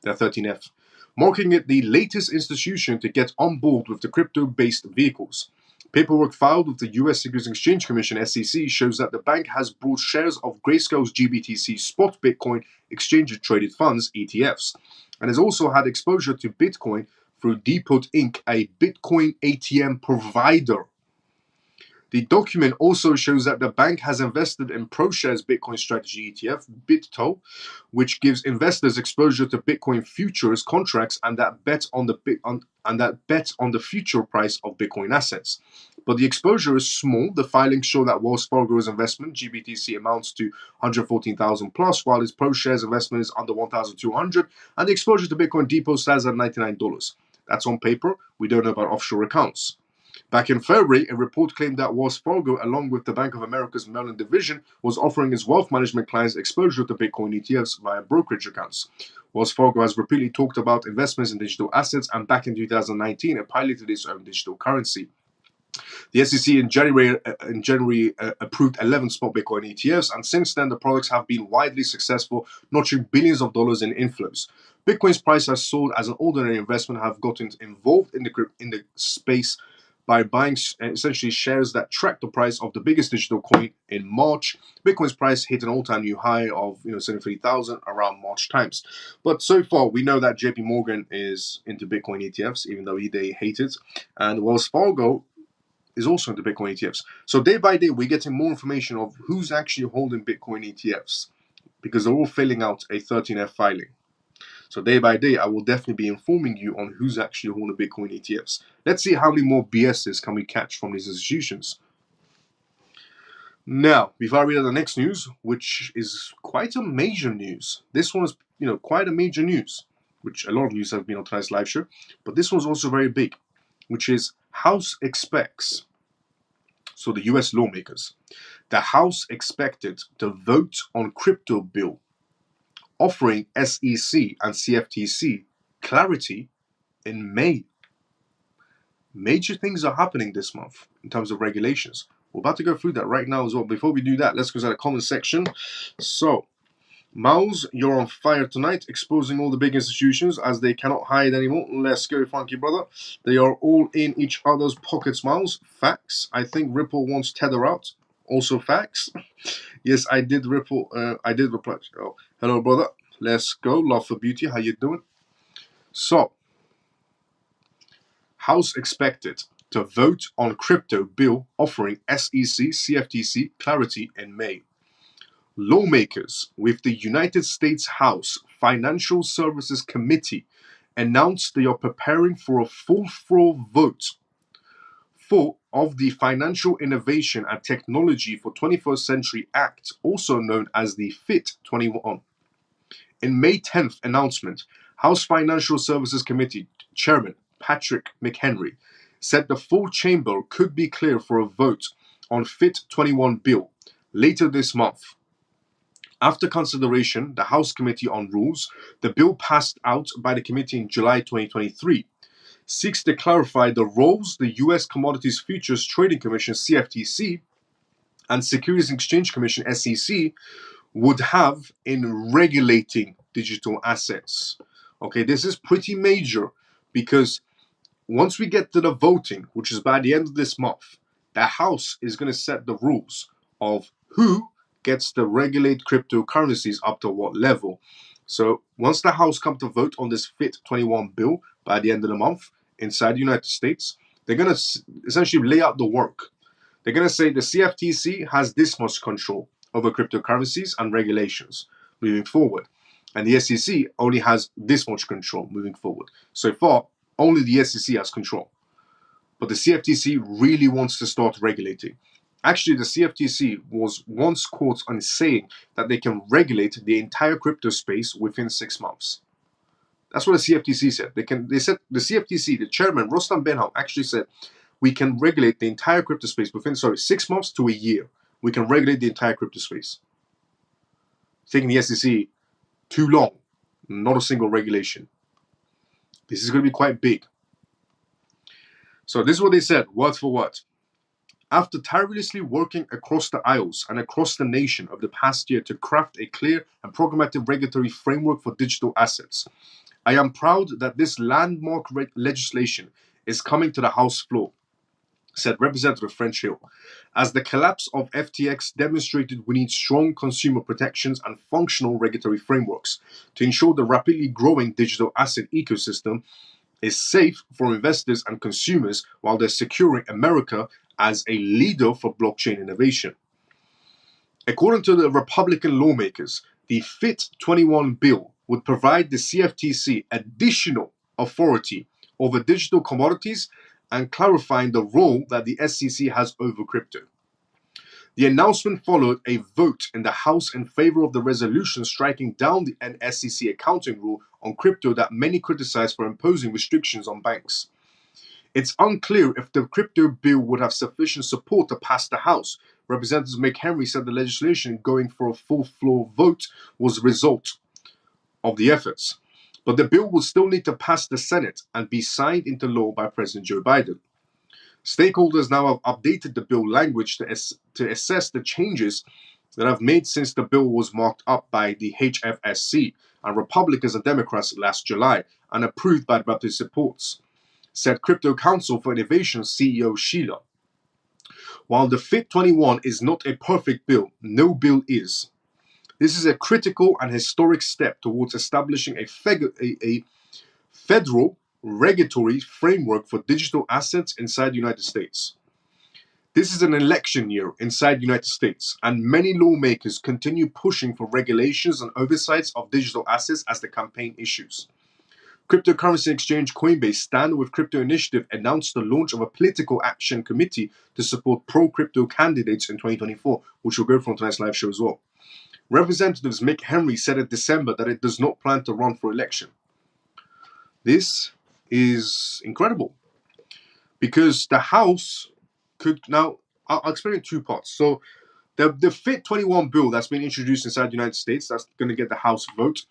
the 13F, marking it the latest institution to get on board with the crypto-based vehicles. Paperwork filed with the U.S. Securities and Exchange Commission (SEC) shows that the bank has bought shares of Grayscale's GBTC spot Bitcoin exchange-traded funds (ETFs), and has also had exposure to Bitcoin through Depot Inc., a Bitcoin ATM provider. The document also shows that the bank has invested in ProShares Bitcoin Strategy ETF, BitTO, which gives investors exposure to Bitcoin futures contracts and that bet on the future price of Bitcoin assets. But the exposure is small. The filings show that Wells Fargo's investment, GBTC, amounts to 114,000 plus, while its ProShares investment is under 1,200, and the exposure to Bitcoin Depot stands at $99. That's on paper. We don't know about offshore accounts. Back in February, a report claimed that Wells Fargo, along with the Bank of America's Maryland division, was offering its wealth management clients exposure to Bitcoin ETFs via brokerage accounts. Wells Fargo has repeatedly talked about investments in digital assets, and back in 2019, it piloted its own digital currency. The SEC in January approved 11 spot Bitcoin ETFs, and since then the products have been widely successful, notching billions of dollars in inflows. Bitcoin's price has soared as an ordinary investment have gotten involved in the space by buying essentially shares that track the price of the biggest digital coin. In March, Bitcoin's price hit an all-time new high of 73,000 around March times. But so far, we know that JP Morgan is into Bitcoin ETFs, even though they hate it, and Wells Fargo is also into Bitcoin ETFs. So day by day, we're getting more information of who's actually holding Bitcoin ETFs, because they're all filling out a 13F filing. So day by day, I will definitely be informing you on who's actually holding Bitcoin ETFs. Let's see how many more BSs can we catch from these institutions. Now, before I read out the next news, which is quite a major news. This one is, quite a major news, which a lot of news have been on tonight's live show, but this one's also very big, which is House expects. so the US lawmakers, the House expected to vote on crypto bill offering SEC and CFTC clarity in May. Major things are happening this month in terms of regulations. We're about to go through that right now as well. Before we do that, let's go to the comment section. So, Miles, you're on fire tonight, exposing all the big institutions as they cannot hide anymore. Let's go, funky brother. They are all in each other's pockets, Miles. Facts. I think Ripple wants Tether out. Also facts. Yes, I did Ripple. I did reply. Oh, hello, brother. Let's go. Love for beauty. How you doing? So, House expected to vote on crypto bill offering SEC, CFTC clarity in May. Lawmakers with the United States House Financial Services Committee announced they are preparing for a full-floor vote of the Financial Innovation and Technology for 21st Century Act, also known as the FIT21. In May 10th announcement, House Financial Services Committee Chairman Patrick McHenry said the full chamber could be clear for a vote on FIT21 bill later this month. After consideration, the House Committee on Rules, the bill passed out by the committee in July 2023, seeks to clarify the roles the U.S. Commodities Futures Trading Commission (CFTC) and Securities and Exchange Commission (SEC) would have in regulating digital assets. Okay, this is pretty major because once we get to the voting, which is by the end of this month, the House is going to set the rules of who gets to regulate cryptocurrencies up to what level. So once the House comes to vote on this FIT21 bill by the end of the month inside the United States, they're going to essentially lay out the work. They're going to say the CFTC has this much control over cryptocurrencies and regulations moving forward. And the SEC only has this much control moving forward. So far, only the SEC has control. But the CFTC really wants to start regulating. Actually, the CFTC was once caught on saying that they can regulate the entire crypto space within 6 months. That's what the CFTC said. They said the CFTC, the chairman, Rostam Benham, actually said we can regulate the entire crypto space within 6 months to a year. We can regulate the entire crypto space. It's taking the SEC too long. Not a single regulation. This is going to be quite big. So this is what they said, word for word. After tirelessly working across the aisles and across the nation over the past year to craft a clear and programmatic regulatory framework for digital assets, I am proud that this landmark legislation is coming to the House floor, said Representative French Hill. As the collapse of FTX demonstrated, we need strong consumer protections and functional regulatory frameworks to ensure the rapidly growing digital asset ecosystem is safe for investors and consumers while they're securing America as a leader for blockchain innovation. According to the Republican lawmakers, the FIT21 bill would provide the CFTC additional authority over digital commodities and clarifying the role that the SEC has over crypto. The announcement followed a vote in the House in favor of the resolution striking down the SEC accounting rule on crypto that many criticize for imposing restrictions on banks. It's unclear if the crypto bill would have sufficient support to pass the House. Representative McHenry said the legislation going for a full-floor vote was a result of the efforts. But the bill will still need to pass the Senate and be signed into law by President Joe Biden. Stakeholders now have updated the bill language to assess the changes that have made since the bill was marked up by the HFSC and Republicans and Democrats last July and approved by bipartisan supports, said Crypto Council for Innovation CEO Sheila. While the FIT21 is not a perfect bill, no bill is. This is a critical and historic step towards establishing a federal regulatory framework for digital assets inside the United States. This is an election year inside the United States, and many lawmakers continue pushing for regulations and oversights of digital assets as the campaign issues. Cryptocurrency exchange Coinbase Stand with Crypto Initiative announced the launch of a political action committee to support pro-crypto candidates in 2024, which will go from tonight's live show as well. Representatives Mick Henry said in December that it does not plan to run for election. This is incredible because the House could now, I'll explain it in two parts. So the Fit 21 bill that's been introduced inside the United States, that's going to get the House vote.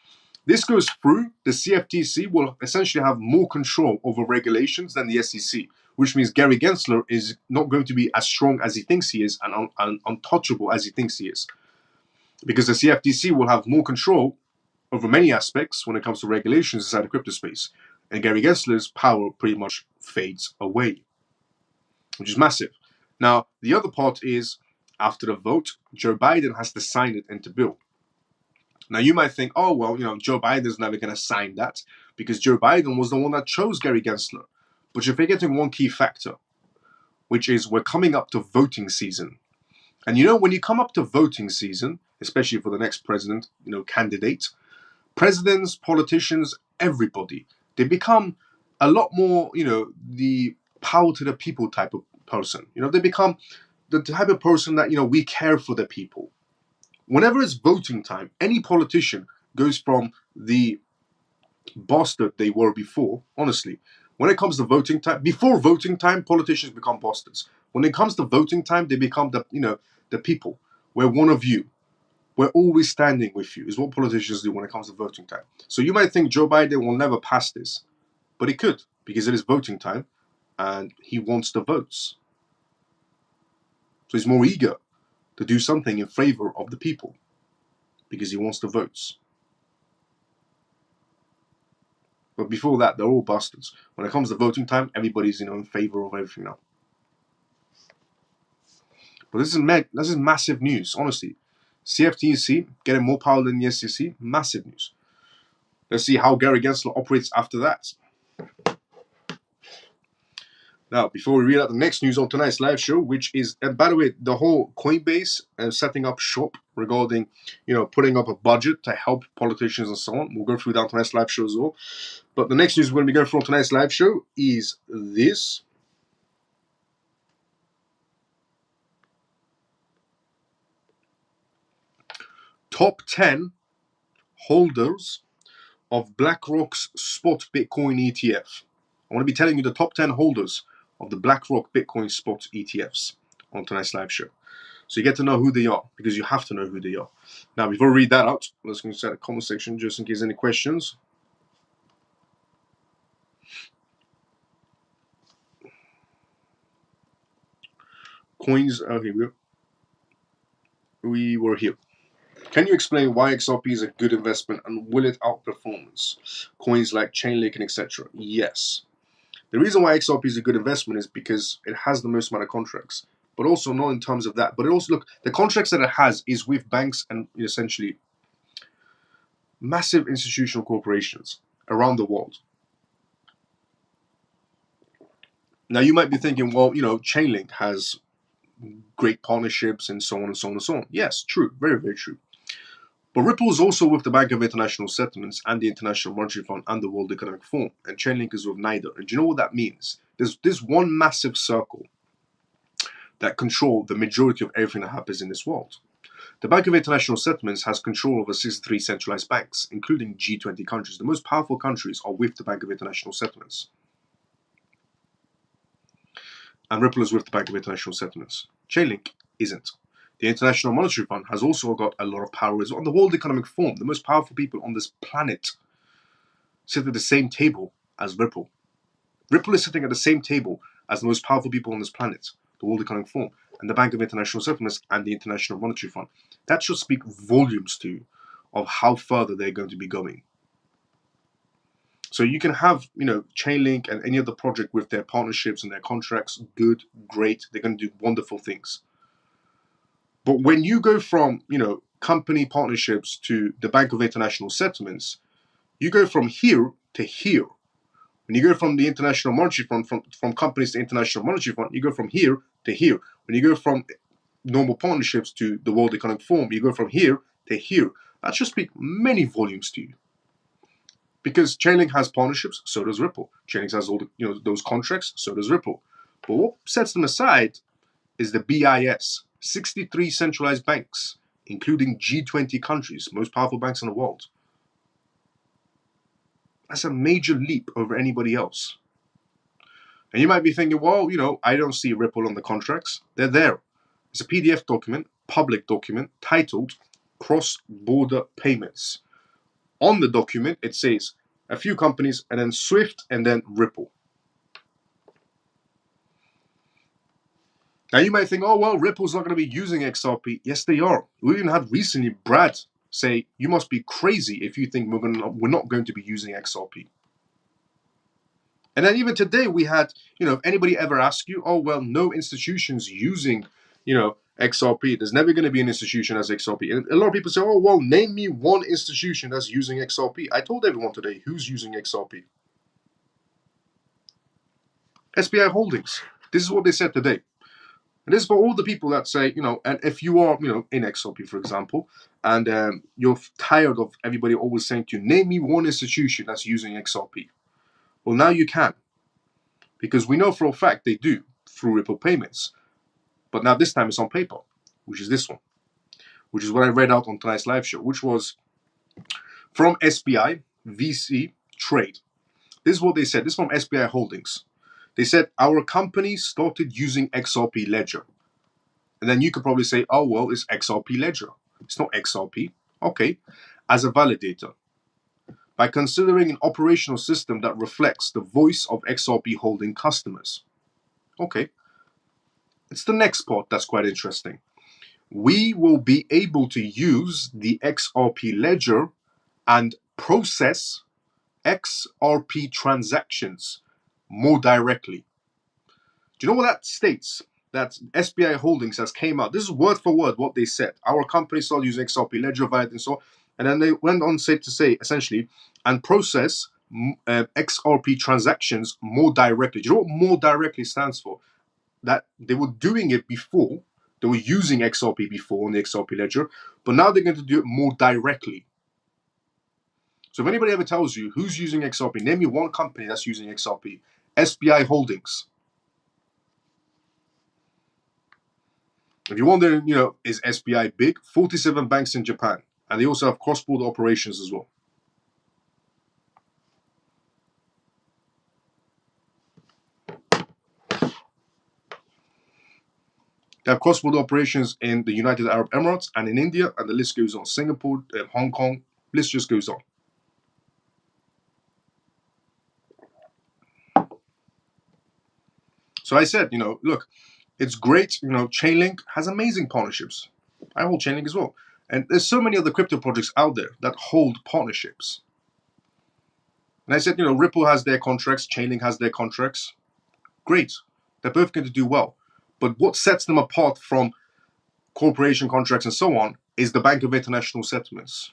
This goes through, the CFTC will essentially have more control over regulations than the SEC, which means Gary Gensler is not going to be as strong as he thinks he is and untouchable as he thinks he is. Because the CFTC will have more control over many aspects when it comes to regulations inside the crypto space. And Gary Gensler's power pretty much fades away, which is massive. Now, the other part is, after the vote, Joe Biden has to sign it into bill. Now, you might think, oh, well, Joe Biden's never going to sign that because Joe Biden was the one that chose Gary Gensler. But you're forgetting one key factor, which is we're coming up to voting season. And when you come up to voting season, especially for the next president, candidate, presidents, politicians, everybody, they become a lot more, the power to the people type of person. They become the type of person that, we care for the people. Whenever it's voting time, any politician goes from the bastard they were before, honestly. When it comes to voting time, before voting time, politicians become bastards. When it comes to voting time, they become the people. We're one of you. We're always standing with you, is what politicians do when it comes to voting time. So you might think Joe Biden will never pass this, but he could, because it is voting time, and he wants the votes. So he's more eager to do something in favor of the people, because he wants the votes. But before that, they're all bastards. When it comes to voting time, everybody's in favor of everything now. But this is massive news, honestly. CFTC getting more power than the SEC, massive news. Let's see how Gary Gensler operates after that. Now, before we read out the next news on tonight's live show, which is, and by the way, the whole Coinbase setting up shop regarding, putting up a budget to help politicians and so on. We'll go through that on tonight's live show as well. But the next news we're going to be going through on tonight's live show is this. Top 10 holders of BlackRock's spot Bitcoin ETF. I want to be telling you the top 10 holders of the BlackRock Bitcoin spot ETFs on tonight's live show. So you get to know who they are, because you have to know who they are. Now, before we read that out, let's go inside the comment section just in case any questions. Coins, okay, we were here. Can you explain why XRP is a good investment and will it outperform coins like Chainlink and etc.? Yes. The reason why XRP is a good investment is because it has the most amount of contracts, but also not in terms of that. But it also, look, the contracts that it has is with banks and essentially massive institutional corporations around the world. Now, you might be thinking, well, Chainlink has great partnerships and so on and so on and so on. Yes, true. Very, very true. But Ripple is also with the Bank of International Settlements and the International Monetary Fund and the World Economic Forum. And Chainlink is with neither. And do you know what that means? There's one massive circle that control the majority of everything that happens in this world. The Bank of International Settlements has control over 63 centralized banks, including G20 countries. The most powerful countries are with the Bank of International Settlements. And Ripple is with the Bank of International Settlements. Chainlink isn't. The International Monetary Fund has also got a lot of power as well. On the World Economic Forum, the most powerful people on this planet sit at the same table as Ripple. Ripple is sitting at the same table as the most powerful people on this planet, the World Economic Forum, and the Bank of International Settlements and the International Monetary Fund. That should speak volumes to you of how further they're going to be going. So you can have, Chainlink and any other project with their partnerships and their contracts, good, great, they're going to do wonderful things. But when you go from, company partnerships to the Bank of International Settlements, you go from here to here. When you go from the International Monetary Fund, from companies to International Monetary Fund, you go from here to here. When you go from normal partnerships to the World Economic Forum, you go from here to here. That should speak many volumes to you. Because Chainlink has partnerships, so does Ripple. Chainlink has all the, those contracts, so does Ripple. But what sets them aside is the BIS, 63 centralized banks, including G20 countries, most powerful banks in the world. That's a major leap over anybody else. And you might be thinking, well, I don't see Ripple on the contracts. They're there. It's a PDF document, public document, titled Cross-Border Payments. On the document, it says a few companies, and then Swift, and then Ripple. Now you might think, oh well, Ripple's not going to be using XRP. Yes, they are. We even had recently Brad say, you must be crazy if you think we're not going to be using XRP. And then even today we had, if anybody ever asks you, oh well, no institutions using, XRP. There's never going to be an institution as XRP. And a lot of people say, oh well, name me one institution that's using XRP. I told everyone today who's using XRP. SBI Holdings. This is what they said today. And this is for all the people that say, and if you are, in XRP, for example, and you're tired of everybody always saying to you, name me one institution that's using XRP. Well, now you can. Because we know for a fact they do through Ripple payments. But now this time it's on paper, which is this one, which is what I read out on tonight's live show, which was from SBI VC Trade. This is what they said. This is from SBI Holdings. They said, our company started using XRP Ledger. And then you could probably say, oh, well, it's XRP Ledger. It's not XRP. Okay. As a validator. By considering an operational system that reflects the voice of XRP holding customers. Okay. It's the next part that's quite interesting. We will be able to use the XRP Ledger and process XRP transactions more directly. Do you know what that states? That SBI Holdings has came out. This is word for word what they said. Our company started using XRP Ledger, Valid, and so on. And then they went on to say, essentially, and process XRP transactions more directly. Do you know what more directly stands for? That they were doing it before. They were using XRP before on the XRP Ledger, but now they're going to do it more directly. So if anybody ever tells you who's using XRP, name me one company that's using XRP. SBI Holdings. If you're wondering, is SBI big? 47 banks in Japan. And they also have cross-border operations as well. They have cross-border operations in the United Arab Emirates and in India, and the list goes on. Singapore, Hong Kong, list just goes on. So I said, look, it's great. Chainlink has amazing partnerships. I hold Chainlink as well. And there's so many other crypto projects out there that hold partnerships. And I said, Ripple has their contracts, Chainlink has their contracts. Great. They're both going to do well. But what sets them apart from corporation contracts and so on is the Bank of International Settlements,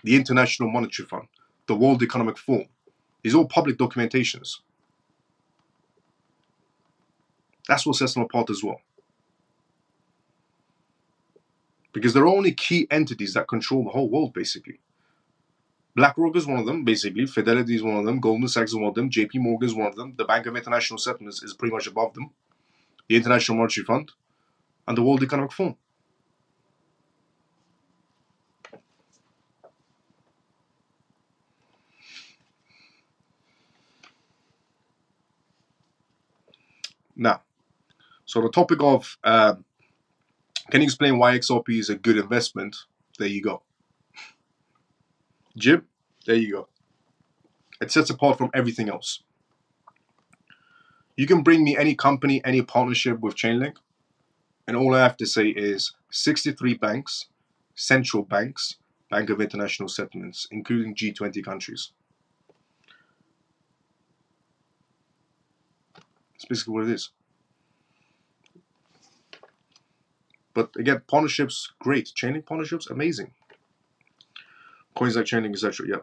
the International Monetary Fund, the World Economic Forum. These are all public documentations. That's what sets them apart as well. Because they're only key entities that control the whole world, basically. BlackRock is one of them, basically. Fidelity is one of them. Goldman Sachs is one of them. JP Morgan is one of them. The Bank of International Settlements is pretty much above them. The International Monetary Fund and the World Economic Forum. Now, so the topic of can you explain why XRP is a good investment? There you go. Jim, there you go. It sets apart from everything else. You can bring me any company, any partnership with Chainlink, and all I have to say is 63 banks, central banks, Bank of International Settlements, including G20 countries. That's basically what it is. But again, partnerships, great. Chainlink partnerships, amazing. Coins like Chainlink, etc. Yeah.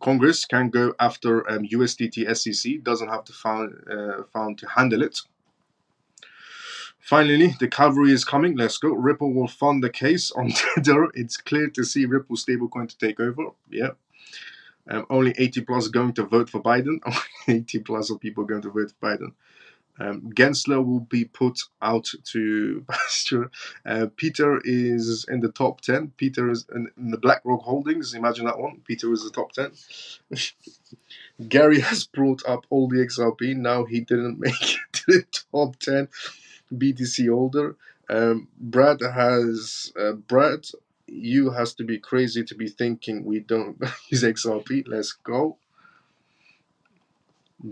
Congress can go after USDT SEC, doesn't have to found to handle it. Finally, the cavalry is coming. Let's go. Ripple will fund the case on Tether. It's clear to see Ripple stablecoin to take over. Yeah. Only 80 plus going to vote for Biden. Only 80 plus of people going to vote for Biden. Gensler will be put out to pasture. Peter is in the top 10. Peter is in the BlackRock Holdings. Imagine that one. Peter is the top 10. Gary has brought up all the XRP. Now he didn't make it to the top 10. BTC holder. Brad, you has to be crazy to be thinking we don't use XRP. Let's go.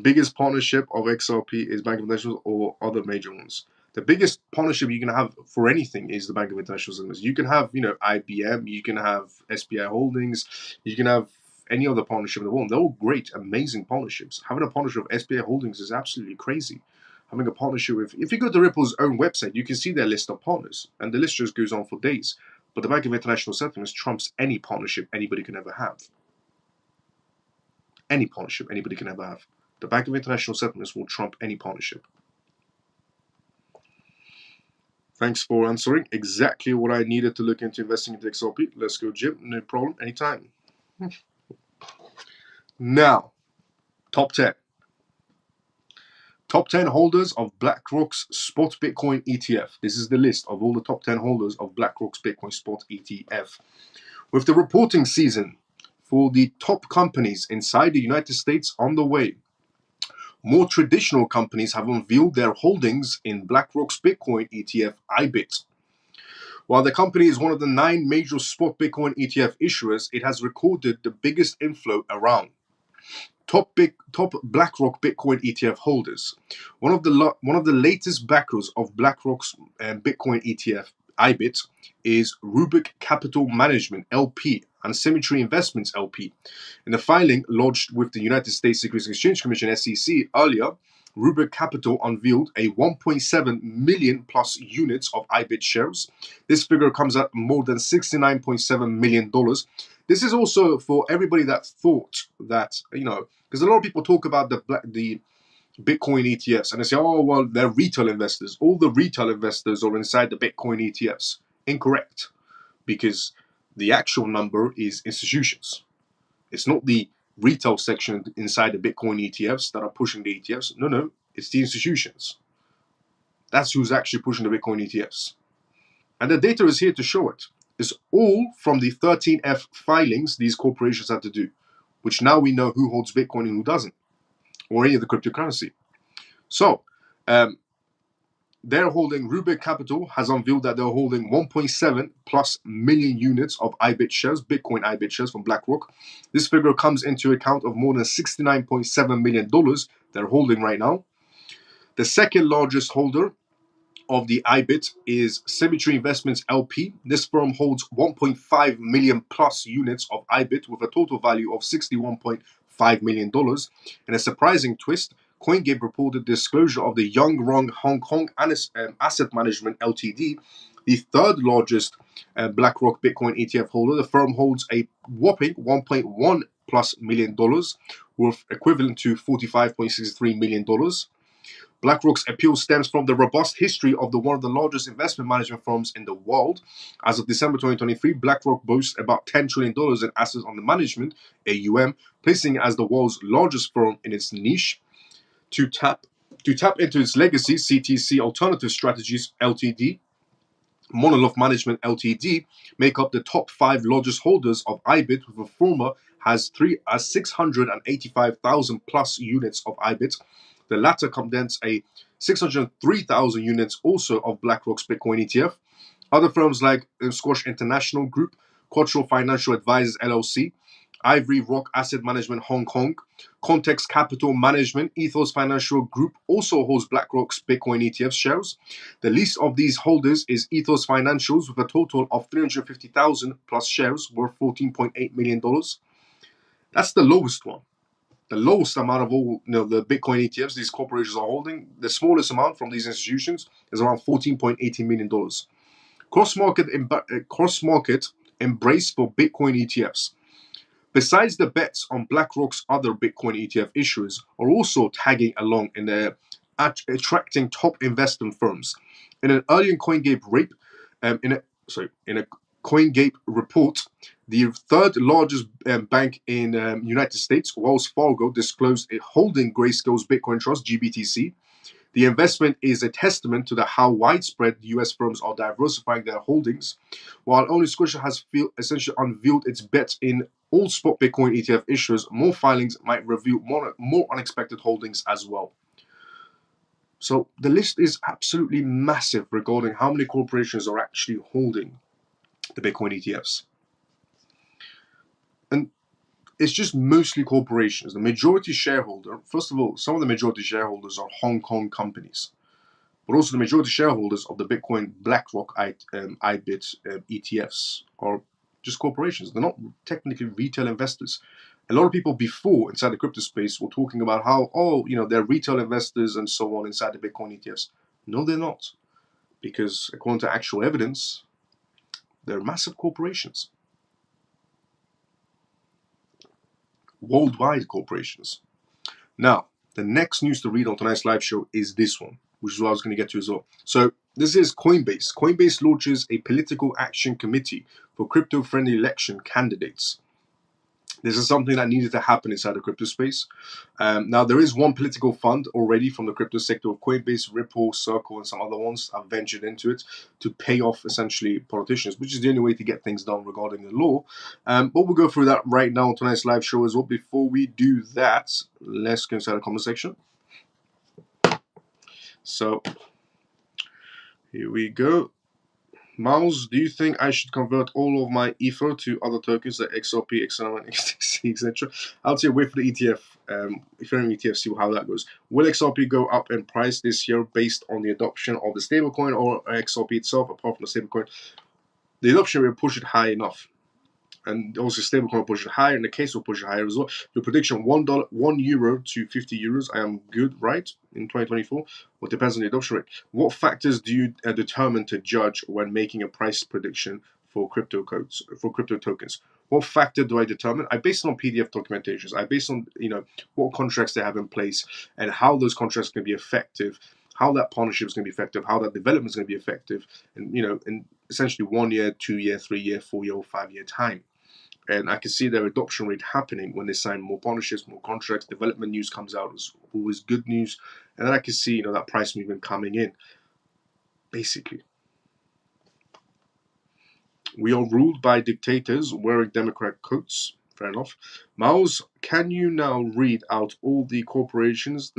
Biggest partnership of XRP is Bank of International or other major ones. The biggest partnership you can have for anything is the Bank of International Settlements. You can have, IBM, you can have SBI Holdings, you can have any other partnership in the world. They're all great, amazing partnerships. Having a partnership with SBI Holdings is absolutely crazy. Having a partnership with, if you go to Ripple's own website, you can see their list of partners, and the list just goes on for days. But the Bank of International Settlements trumps any partnership anybody can ever have. Any partnership anybody can ever have. The Bank of International Settlements will trump any partnership. Thanks for answering. Exactly what I needed to look into investing into XRP. Let's go, Jim. No problem. Anytime. Now, top 10. Top 10 holders of BlackRock's Spot Bitcoin ETF. This is the list of all the top 10 holders of BlackRock's Bitcoin Spot ETF. With the reporting season for the top companies inside the United States on the way, more traditional companies have unveiled their holdings in BlackRock's Bitcoin ETF IBIT. While the company is one of the 9 major spot Bitcoin ETF issuers, it has recorded the biggest inflow around. Top BlackRock Bitcoin ETF holders. One of the latest backers of BlackRock's Bitcoin ETF IBIT is Rubik Capital Management LP and Symmetry Investments LP. In the filing lodged with the United States Securities and Exchange Commission (SEC) earlier, Rubik Capital unveiled a 1.7 million plus units of IBIT shares. This figure comes at more than $69.7 million. This is also for everybody that thought that, because a lot of people talk about the Bitcoin ETFs and they say, oh, well, they're retail investors. All the retail investors are inside the Bitcoin ETFs. Incorrect, because the actual number is institutions. It's not the retail section inside the Bitcoin ETFs that are pushing the ETFs. No, it's the institutions. That's who's actually pushing the Bitcoin ETFs. And the data is here to show it. It's all from the 13F filings these corporations had to do, which now we know who holds Bitcoin and who doesn't, or any of the cryptocurrency. So, they're holding, Rubik Capital has unveiled that they're holding 1.7 plus million units of IBIT shares, Bitcoin IBIT shares from BlackRock. This figure comes into account of more than $69.7 million they're holding right now. The second largest holder of the IBIT is Symmetry Investments LP. This firm holds 1.5 million plus units of IBIT with a total value of $61.5 million. In a surprising twist, CoinGate reported disclosure of the Young Rong Hong Kong Asset Management Ltd, the third largest BlackRock Bitcoin ETF holder. The firm holds a whopping 1.1 plus million dollars, worth equivalent to $45.63 million. BlackRock's appeal stems from the robust history of one of the largest investment management firms in the world. As of December 2023, BlackRock boasts about $10 trillion in assets under management, AUM, placing it as the world's largest firm in its niche. To tap into its legacy, CTC Alternative Strategies Ltd, Monolith Management Ltd make up the top 5 largest holders of IBIT, with a former has 685,000 plus units of IBIT. The latter condense a 603,000 units also of BlackRock's Bitcoin ETF. Other firms like Squash International Group, Quattro Financial Advisors LLC, Ivory Rock Asset Management Hong Kong, Context Capital Management, Ethos Financial Group also holds BlackRock's Bitcoin ETF shares. The least of these holders is Ethos Financials with a total of 350,000 plus shares worth $14.8 million. That's the lowest one. The lowest amount of all the Bitcoin ETFs these corporations are holding, the smallest amount from these institutions is around $14.18 million. Cross-market embrace for Bitcoin ETFs. Besides the bets on BlackRock's other Bitcoin ETF issuers are also tagging along in their attracting top investment firms. In an earlier CoinGate CoinGate report, the third largest bank in United States, Wells Fargo, disclosed it holding Grayscale's Bitcoin Trust (GBTC). The investment is a testament to how widespread U.S. firms are diversifying their holdings. While only Scotia has essentially unveiled its bet in all spot Bitcoin ETF issuers, more filings might reveal more unexpected holdings as well. So the list is absolutely massive regarding how many corporations are actually holding the Bitcoin ETFs. And it's just mostly corporations. The majority shareholder, first of all, some of the majority shareholders are Hong Kong companies, but also the majority shareholders of the Bitcoin BlackRock IBIT ETFs are just corporations. They're not technically retail investors. A lot of people before inside the crypto space were talking about how, they're retail investors and so on inside the Bitcoin ETFs. No, they're not. Because according to actual evidence, they're massive corporations. Worldwide corporations. Now, the next news to read on tonight's live show is this one, which is what I was going to get to as well. So, this is Coinbase. Coinbase launches a political action committee for crypto-friendly election candidates. This is something that needed to happen inside the crypto space. Now, there is one political fund already from the crypto sector of Coinbase, Ripple, Circle, and some other ones have ventured into it to pay off essentially politicians, which is the only way to get things done regarding the law. But we'll go through that right now on tonight's live show as well. Before we do that, let's go inside the comment section. So, here we go. Miles, do you think I should convert all of my Ether to other tokens like XRP, XRM, XTC, etc.? I would say wait for the ETF, Ethereum ETF, see how that goes. Will XRP go up in price this year based on the adoption of the stablecoin or XRP itself, apart from the stablecoin? The adoption will push it high enough. And also stablecoin will push it higher, and the case will push it higher as well. Your prediction, €1 to 50 euros. I am good, right? In 2024, well, depends on the adoption rate. What factors do you determine to judge when making a price prediction for crypto tokens? What factor do I determine? I base it on PDF documentations. I base on what contracts they have in place and how those contracts can be effective, how that partnership is going to be effective, how that development is going to be effective, and in essentially 1 year, 2 year, 3 year, 4 year, or 5 year time. And I can see their adoption rate happening when they sign more partnerships, more contracts, development news comes out is always good news. And then I can see, that price movement coming in. Basically. We are ruled by dictators wearing Democrat coats. Fair enough. Miles, can you now read out all the corporations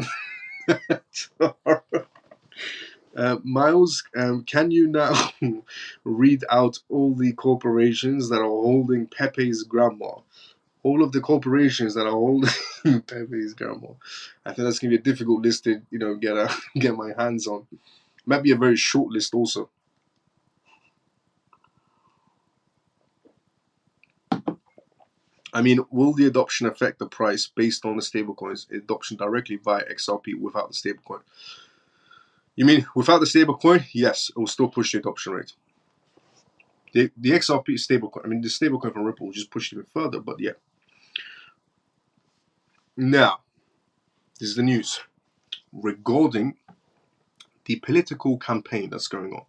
Miles, can you now read out all the corporations that are holding Pepe's grandma? All of the corporations that are holding Pepe's grandma. I think that's gonna be a difficult list to get my hands on. Might be a very short list also. I mean, will the adoption affect the price based on the stablecoins adoption directly via XRP without the stablecoin? You mean without the stablecoin? Yes, it will still push the adoption rate. The XRP stablecoin, the stablecoin from Ripple will just push it even further, but yeah. Now, this is the news regarding the political campaign that's going on.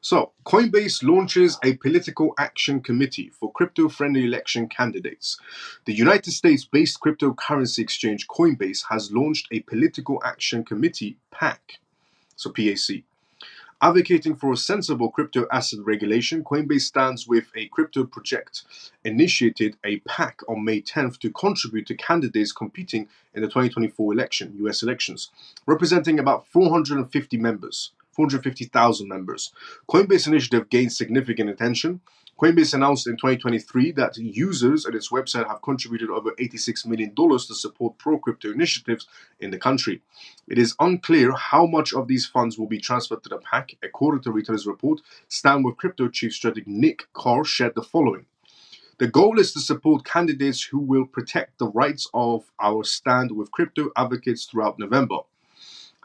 So, Coinbase launches a political action committee for crypto-friendly election candidates. The United States-based cryptocurrency exchange Coinbase has launched a political action committee, PAC, so PAC. Advocating for a sensible crypto asset regulation, Coinbase stands with a crypto project initiated a PAC on May 10th to contribute to candidates competing in the 2024 US elections, representing about 450 members. 450,000 members. Coinbase initiative gained significant attention. Coinbase announced in 2023 that users at its website have contributed over $86 million to support pro-crypto initiatives in the country. It is unclear how much of these funds will be transferred to the PAC. According to Reuters report, Stand with Crypto Chief Strategic Nick Carr shared the following. The goal is to support candidates who will protect the rights of our Stand with Crypto advocates throughout November.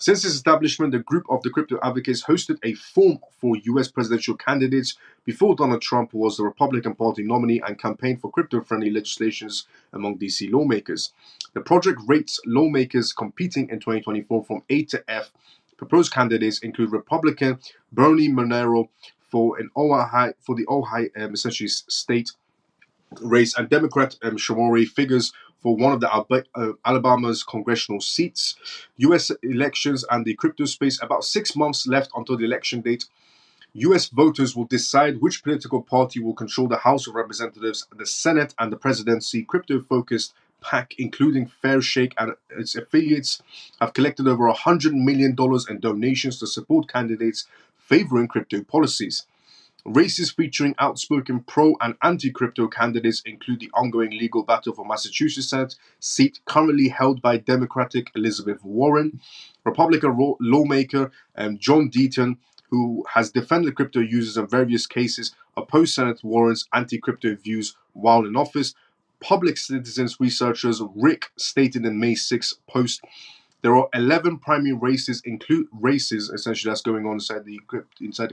Since its establishment, the group of the crypto advocates hosted a forum for US presidential candidates before Donald Trump was the Republican Party nominee and campaigned for crypto-friendly legislations among DC lawmakers. The project rates lawmakers competing in 2024 from A to F. Proposed candidates include Republican Bernie Monero for the Ohio essentially state race and Democrat Shamori figures for one of the Alabama's congressional seats. U.S. elections and the crypto space, about 6 months left until the election date. U.S. voters will decide which political party will control the House of Representatives, the Senate, and the presidency. Crypto-focused PAC, including Fairshake and its affiliates, have collected over $100 million in donations to support candidates favoring crypto policies. Races featuring outspoken pro and anti-crypto candidates include the ongoing legal battle for Massachusetts Senate seat currently held by Democratic Elizabeth Warren, Republican lawmaker John Deaton, who has defended crypto users in various cases, opposed Senator Warren's anti-crypto views while in office. Public citizens researchers Rick stated in May 6 post, there are 11 primary races, include races essentially that's going on inside the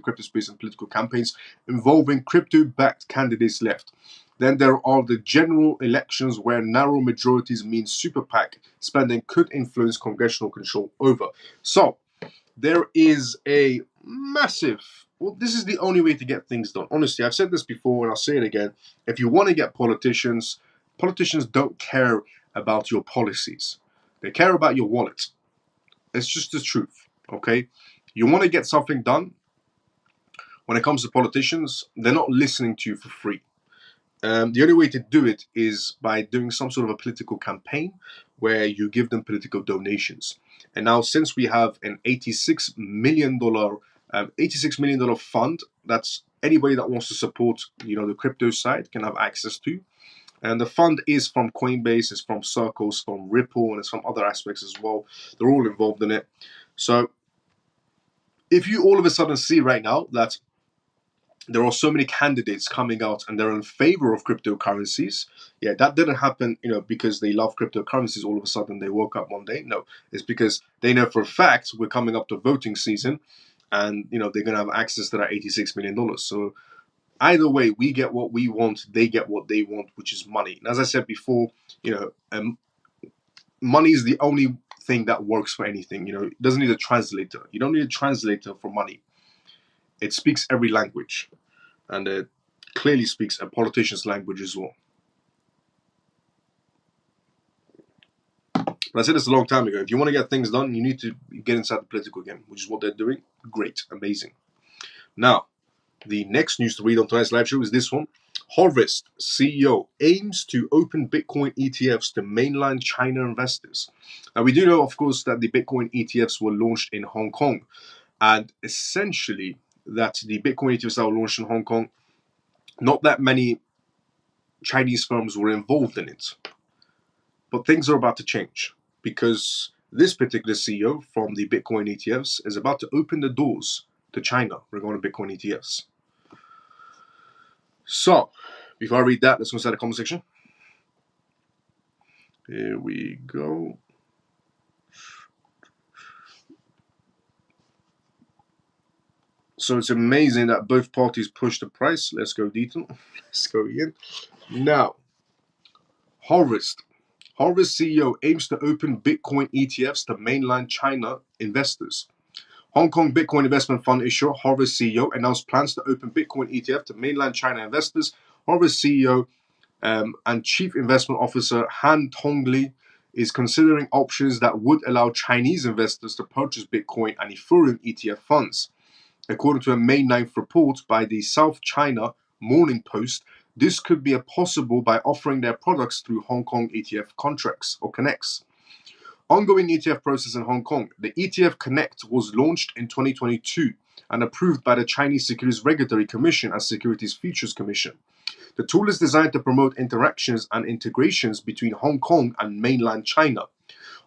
crypto space and political campaigns involving crypto-backed candidates left. Then there are the general elections where narrow majorities mean super PAC spending could influence congressional control over. So there is a massive. Well, this is the only way to get things done. Honestly, I've said this before and I'll say it again. If you want to get politicians don't care about your policies. They care about your wallet. It's just the truth, okay? You want to get something done. When it comes to politicians, they're not listening to you for free. The only way to do it is by doing some sort of a political campaign where you give them political donations. And now, since we have an $86 million fund, that's anybody that wants to support, the crypto side can have access to. And the fund is from Coinbase, it's from Circle, it's from Ripple, and it's from other aspects as well. They're all involved in it. So if you all of a sudden see right now that there are so many candidates coming out and they're in favor of cryptocurrencies, yeah, that didn't happen, because they love cryptocurrencies. All of a sudden they woke up one day. No, it's because they know for a fact we're coming up to voting season, and they're going to have access to that $86 million. So either way, we get what we want, they get what they want, which is money. And as I said before, money is the only thing that works for anything. It doesn't need a translator. You don't need a translator for money. It speaks every language, and it clearly speaks a politician's language as well. But I said this a long time ago. If you want to get things done, you need to get inside the political game, which is what they're doing. Great, amazing. Now, the next news to read on tonight's live show is this one. Harvest CEO aims to open Bitcoin ETFs to mainland China investors. Now, we do know, of course, that the Bitcoin ETFs were launched in Hong Kong, and essentially that the Bitcoin ETFs that were launched in Hong Kong, not that many Chinese firms were involved in it. But things are about to change, because this particular CEO from the Bitcoin ETFs is about to open the doors to China regarding Bitcoin ETFs. So, before I read that, let's go inside the comment section. Here we go. So it's amazing that both parties push the price. Let's go detail. Let's go in. Now, Harvest CEO aims to open Bitcoin ETFs to mainland China investors. Hong Kong Bitcoin Investment Fund issuer Harvest CEO announced plans to open Bitcoin ETF to mainland China investors. Harvest CEO and Chief Investment Officer Han Tongli is considering options that would allow Chinese investors to purchase Bitcoin and Ethereum ETF funds. According to a May 9th report by the South China Morning Post, this could be possible by offering their products through Hong Kong ETF contracts or connects. Ongoing ETF process in Hong Kong. The ETF Connect was launched in 2022 and approved by the Chinese Securities Regulatory Commission and Securities Futures Commission. The tool is designed to promote interactions and integrations between Hong Kong and mainland China,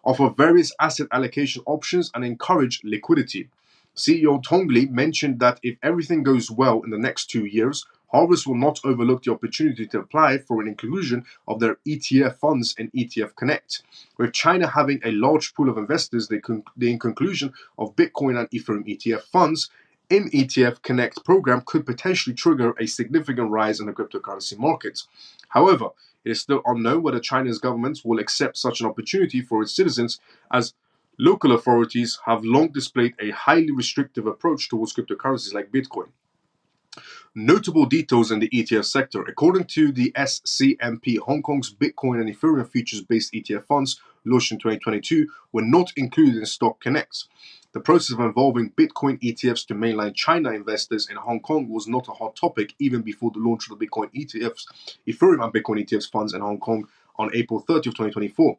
offer various asset allocation options, and encourage liquidity. CEO Tongli mentioned that if everything goes well in the next 2 years, Harvest will not overlook the opportunity to apply for an inclusion of their ETF funds in ETF Connect. With China having a large pool of investors, the inclusion of Bitcoin and Ethereum ETF funds in ETF Connect program could potentially trigger a significant rise in the cryptocurrency market. However, it is still unknown whether China's government will accept such an opportunity for its citizens, as local authorities have long displayed a highly restrictive approach towards cryptocurrencies like Bitcoin. Notable details in the ETF sector. According to the SCMP, Hong Kong's Bitcoin and Ethereum futures-based ETF funds launched in 2022 were not included in Stock Connect. The process of involving Bitcoin ETFs to mainland China investors in Hong Kong was not a hot topic even before the launch of the Bitcoin ETFs, Ethereum and Bitcoin ETFs funds in Hong Kong on April 30th, 2024.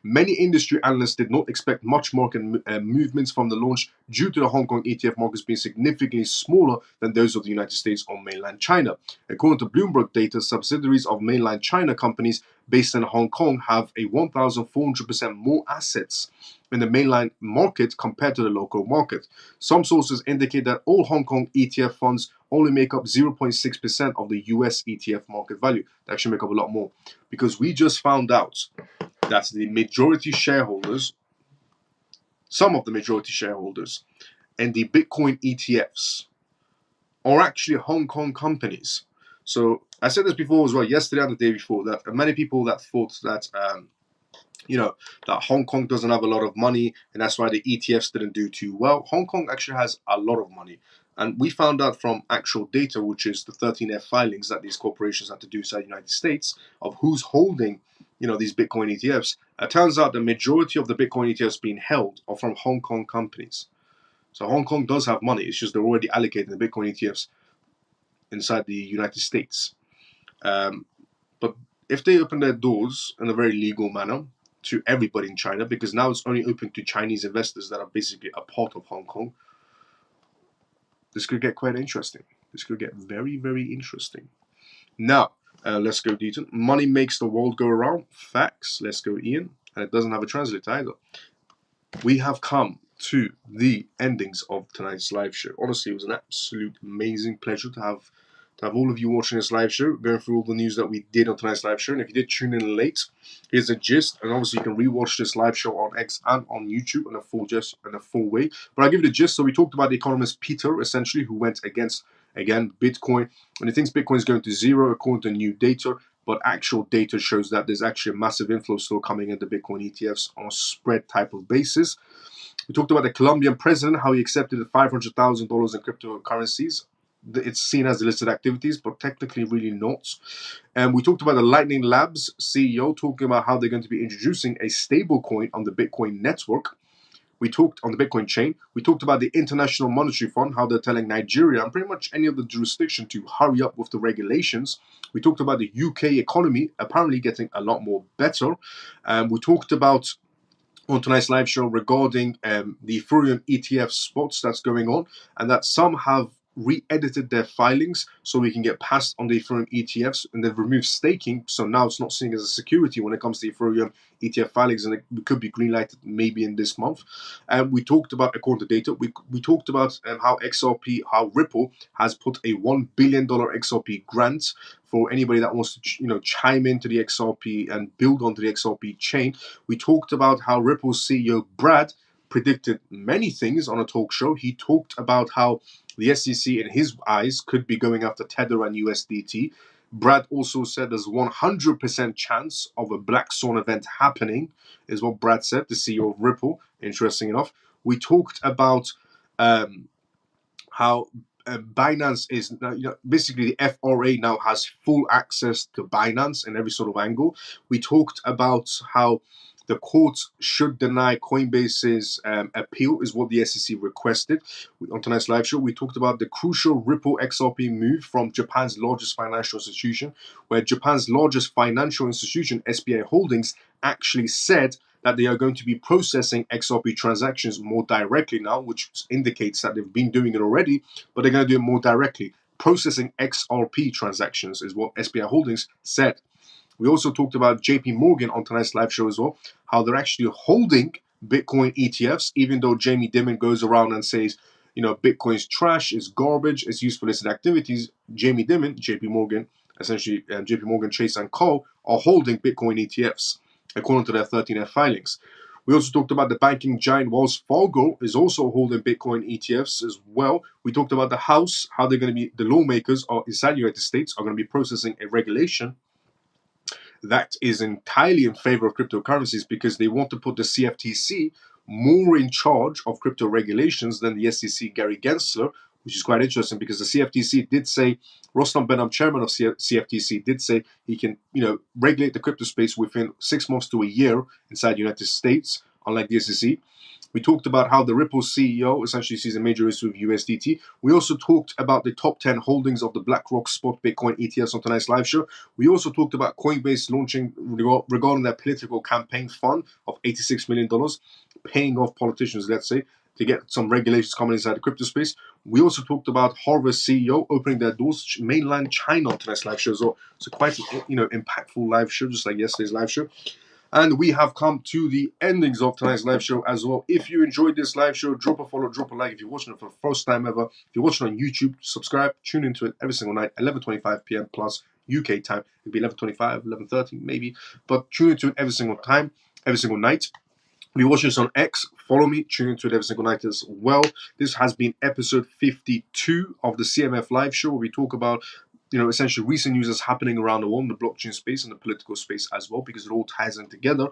Many industry analysts did not expect much market movements from the launch due to the Hong Kong ETF markets being significantly smaller than those of the United States or mainland China. According to Bloomberg data, subsidiaries of mainland China companies based in Hong Kong have a 1,400% more assets in the mainland market compared to the local market. Some sources indicate that all Hong Kong ETF funds only make up 0.6% of the US ETF market value. They actually make up a lot more, because we just found out that the majority shareholders, some of the majority shareholders in the Bitcoin ETFs are actually Hong Kong companies. So I said this before as well, yesterday and the day before, that many people that thought that that Hong Kong doesn't have a lot of money and that's why the ETFs didn't do too well. Hong Kong actually has a lot of money. And we found out from actual data, which is the 13F filings that these corporations had to do inside the United States, of who's holding these Bitcoin ETFs. It turns out the majority of the Bitcoin ETFs being held are from Hong Kong companies. So Hong Kong does have money. It's just they're already allocating the Bitcoin ETFs inside the United States. But if they open their doors in a very legal manner to everybody in China, because now it's only open to Chinese investors that are basically a part of Hong Kong, this could get quite interesting. This could get very, very interesting. Now, let's go, Deaton. Money makes the world go around. Facts. Let's go, Ian. And it doesn't have a translator either. We have come to the endings of tonight's live show. Honestly, it was an absolute amazing pleasure to have all of you watching this live show, going through all the news that we did on tonight's live show. And if you did tune in late, here's a gist. And obviously, you can rewatch this live show on X and on YouTube in a full way. But I'll give you the gist. So we talked about the economist Peter, essentially, who went against, again, Bitcoin. And he thinks Bitcoin is going to zero according to new data. But actual data shows that there's actually a massive inflow still coming into Bitcoin ETFs on a spread type of basis. We talked about the Colombian president, how he accepted $500,000 in cryptocurrencies. It's seen as illicit activities, but technically really not. And we talked about the Lightning Labs CEO talking about how they're going to be introducing a stable coin on the Bitcoin network. We talked on the Bitcoin chain. We talked about the International Monetary Fund, how they're telling Nigeria and pretty much any other jurisdiction to hurry up with the regulations. We talked about the UK economy apparently getting a lot more better. We talked about on tonight's live show regarding the Ethereum ETF spots that's going on, and that some have re-edited their filings so we can get passed on the Ethereum ETFs, and they've removed staking, so now it's not seen as a security when it comes to Ethereum ETF filings, and it could be green-lighted maybe in this month. And we talked about, according to data, we talked about how Ripple has put a $1 billion XRP grant for anybody that wants to chime into the XRP and build onto the XRP chain. We talked about how Ripple's CEO Brad predicted many things on a talk show. He talked about how the SEC, in his eyes, could be going after Tether and USDT. Brad also said there's 100% chance of a Black Swan event happening, is what Brad said, the CEO of Ripple, interesting enough. We talked about how Binance is, basically the FRA now has full access to Binance in every sort of angle. We talked about how the court should deny Coinbase's appeal, is what the SEC requested. On tonight's live show, we talked about the crucial Ripple XRP move from Japan's largest financial institution, where Japan's largest financial institution, SBI Holdings, actually said that they are going to be processing XRP transactions more directly now, which indicates that they've been doing it already, but they're going to do it more directly. Processing XRP transactions is what SBI Holdings said. We also talked about JP Morgan on tonight's live show as well, how they're actually holding Bitcoin ETFs, even though Jamie Dimon goes around and says, Bitcoin's trash, it's garbage, it's used for illicit activities. Jamie Dimon, JP Morgan, essentially JP Morgan Chase and Co. are holding Bitcoin ETFs, according to their 13F filings. We also talked about the banking giant Wells Fargo is also holding Bitcoin ETFs as well. We talked about the House, how they're going to be, the lawmakers inside the United States are going to be processing a regulation that is entirely in favor of cryptocurrencies, because they want to put the CFTC more in charge of crypto regulations than the SEC Gary Gensler, which is quite interesting because the CFTC did say, Rostam Benham, chairman of CFTC, did say he can, regulate the crypto space within 6 months to a year inside the United States, unlike the SEC. We talked about how the Ripple CEO essentially sees a major issue with USDT. We also talked about the top 10 holdings of the BlackRock Spot Bitcoin ETFs on tonight's live show. We also talked about Coinbase launching regarding their political campaign fund of $86 million, paying off politicians, let's say, to get some regulations coming inside the crypto space. We also talked about Harvest CEO opening their doors to mainland China on tonight's live show as well. So quite an impactful live show, just like yesterday's live show. And we have come to the endings of tonight's live show as well. If you enjoyed this live show, drop a follow, drop a like. If you're watching it for the first time ever, if you're watching on YouTube, subscribe, tune into it every single night, 11:25 p.m. plus UK time. It'll be 11:25, 11:30 maybe, but tune into it every single time, every single night. If you're watching this on X, follow me, tune into it every single night as well. This has been episode 52 of the CMF live show, where we talk about essentially recent news that's happening around the world in the blockchain space and the political space as well, because it all ties in together.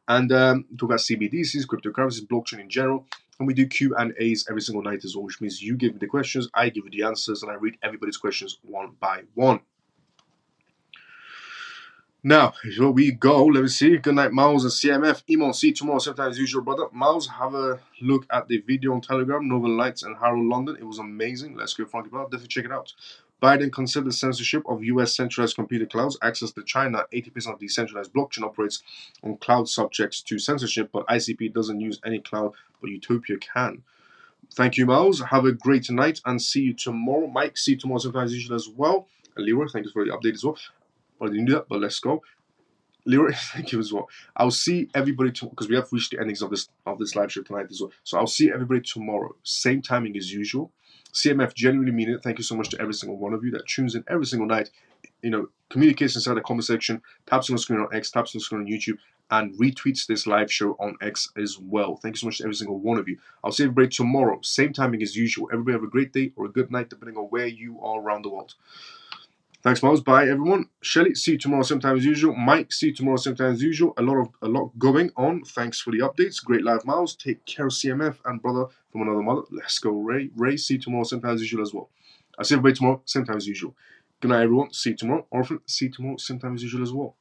And talk about CBDCs, cryptocurrencies, blockchain in general. And we do Q&As every single night as well, which means you give me the questions, I give you the answers, and I read everybody's questions one by one. Now, here we go. Let me see. Good night, Miles and CMF. Emo, see you tomorrow, sometimes usual, brother. Miles, have a look at the video on Telegram, Northern Lights and Harold London. It was amazing. Let's go, Frankie Bell. Definitely check it out. Biden considers censorship of U.S. centralized computer clouds. Access to China. 80% of decentralized blockchain operates on cloud subjects to censorship, but ICP doesn't use any cloud, but Utopia can. Thank you, Miles. Have a great night and see you tomorrow. Mike, see you tomorrow, sometimes usual as well. And Leroy, thank you for the update as well. I didn't do that, but let's go. Leroy, thank you as well. I'll see everybody tomorrow, because we have reached the endings of this live show tonight as well. So I'll see everybody tomorrow, same timing as usual. CMF genuinely mean it. Thank you so much to every single one of you that tunes in every single night. Communicates inside the comment section, taps on the screen on X, taps on the screen on YouTube, and retweets this live show on X as well. Thank you so much to every single one of you. I'll see everybody tomorrow, same timing as usual. Everybody have a great day or a good night, depending on where you are around the world. Thanks, Miles. Bye, everyone. Shelly, see you tomorrow, same time as usual. Mike, see you tomorrow, same time as usual. A lot going on. Thanks for the updates. Great live, Miles. Take care of CMF and brother from another mother. Let's go, Ray. Ray, see you tomorrow, same time as usual as well. I'll see everybody tomorrow, same time as usual. Good night, everyone. See you tomorrow. Orphan, see you tomorrow, same time as usual as well.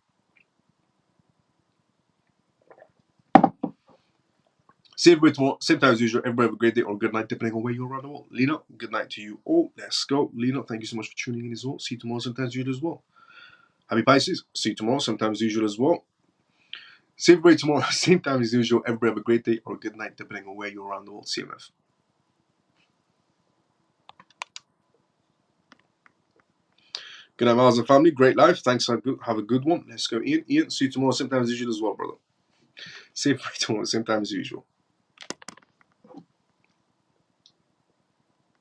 See everybody tomorrow, same time as usual. Everybody have a great day or good night, depending on where you're around the world. Lena, good night to you all. Let's go. Lena, thank you so much for tuning in as well. See you tomorrow, same time as usual as well. Happy Pisces. See you tomorrow, same time as usual as well. See everybody tomorrow, same time as usual. Everybody have a great day or a good night, depending on where you're around the world. CMF. Good night, Miles and family. Great life. Thanks. Have a good one. Let's go, Ian. Ian, see you tomorrow, same time as usual as well, brother. See everybody tomorrow, same time as usual.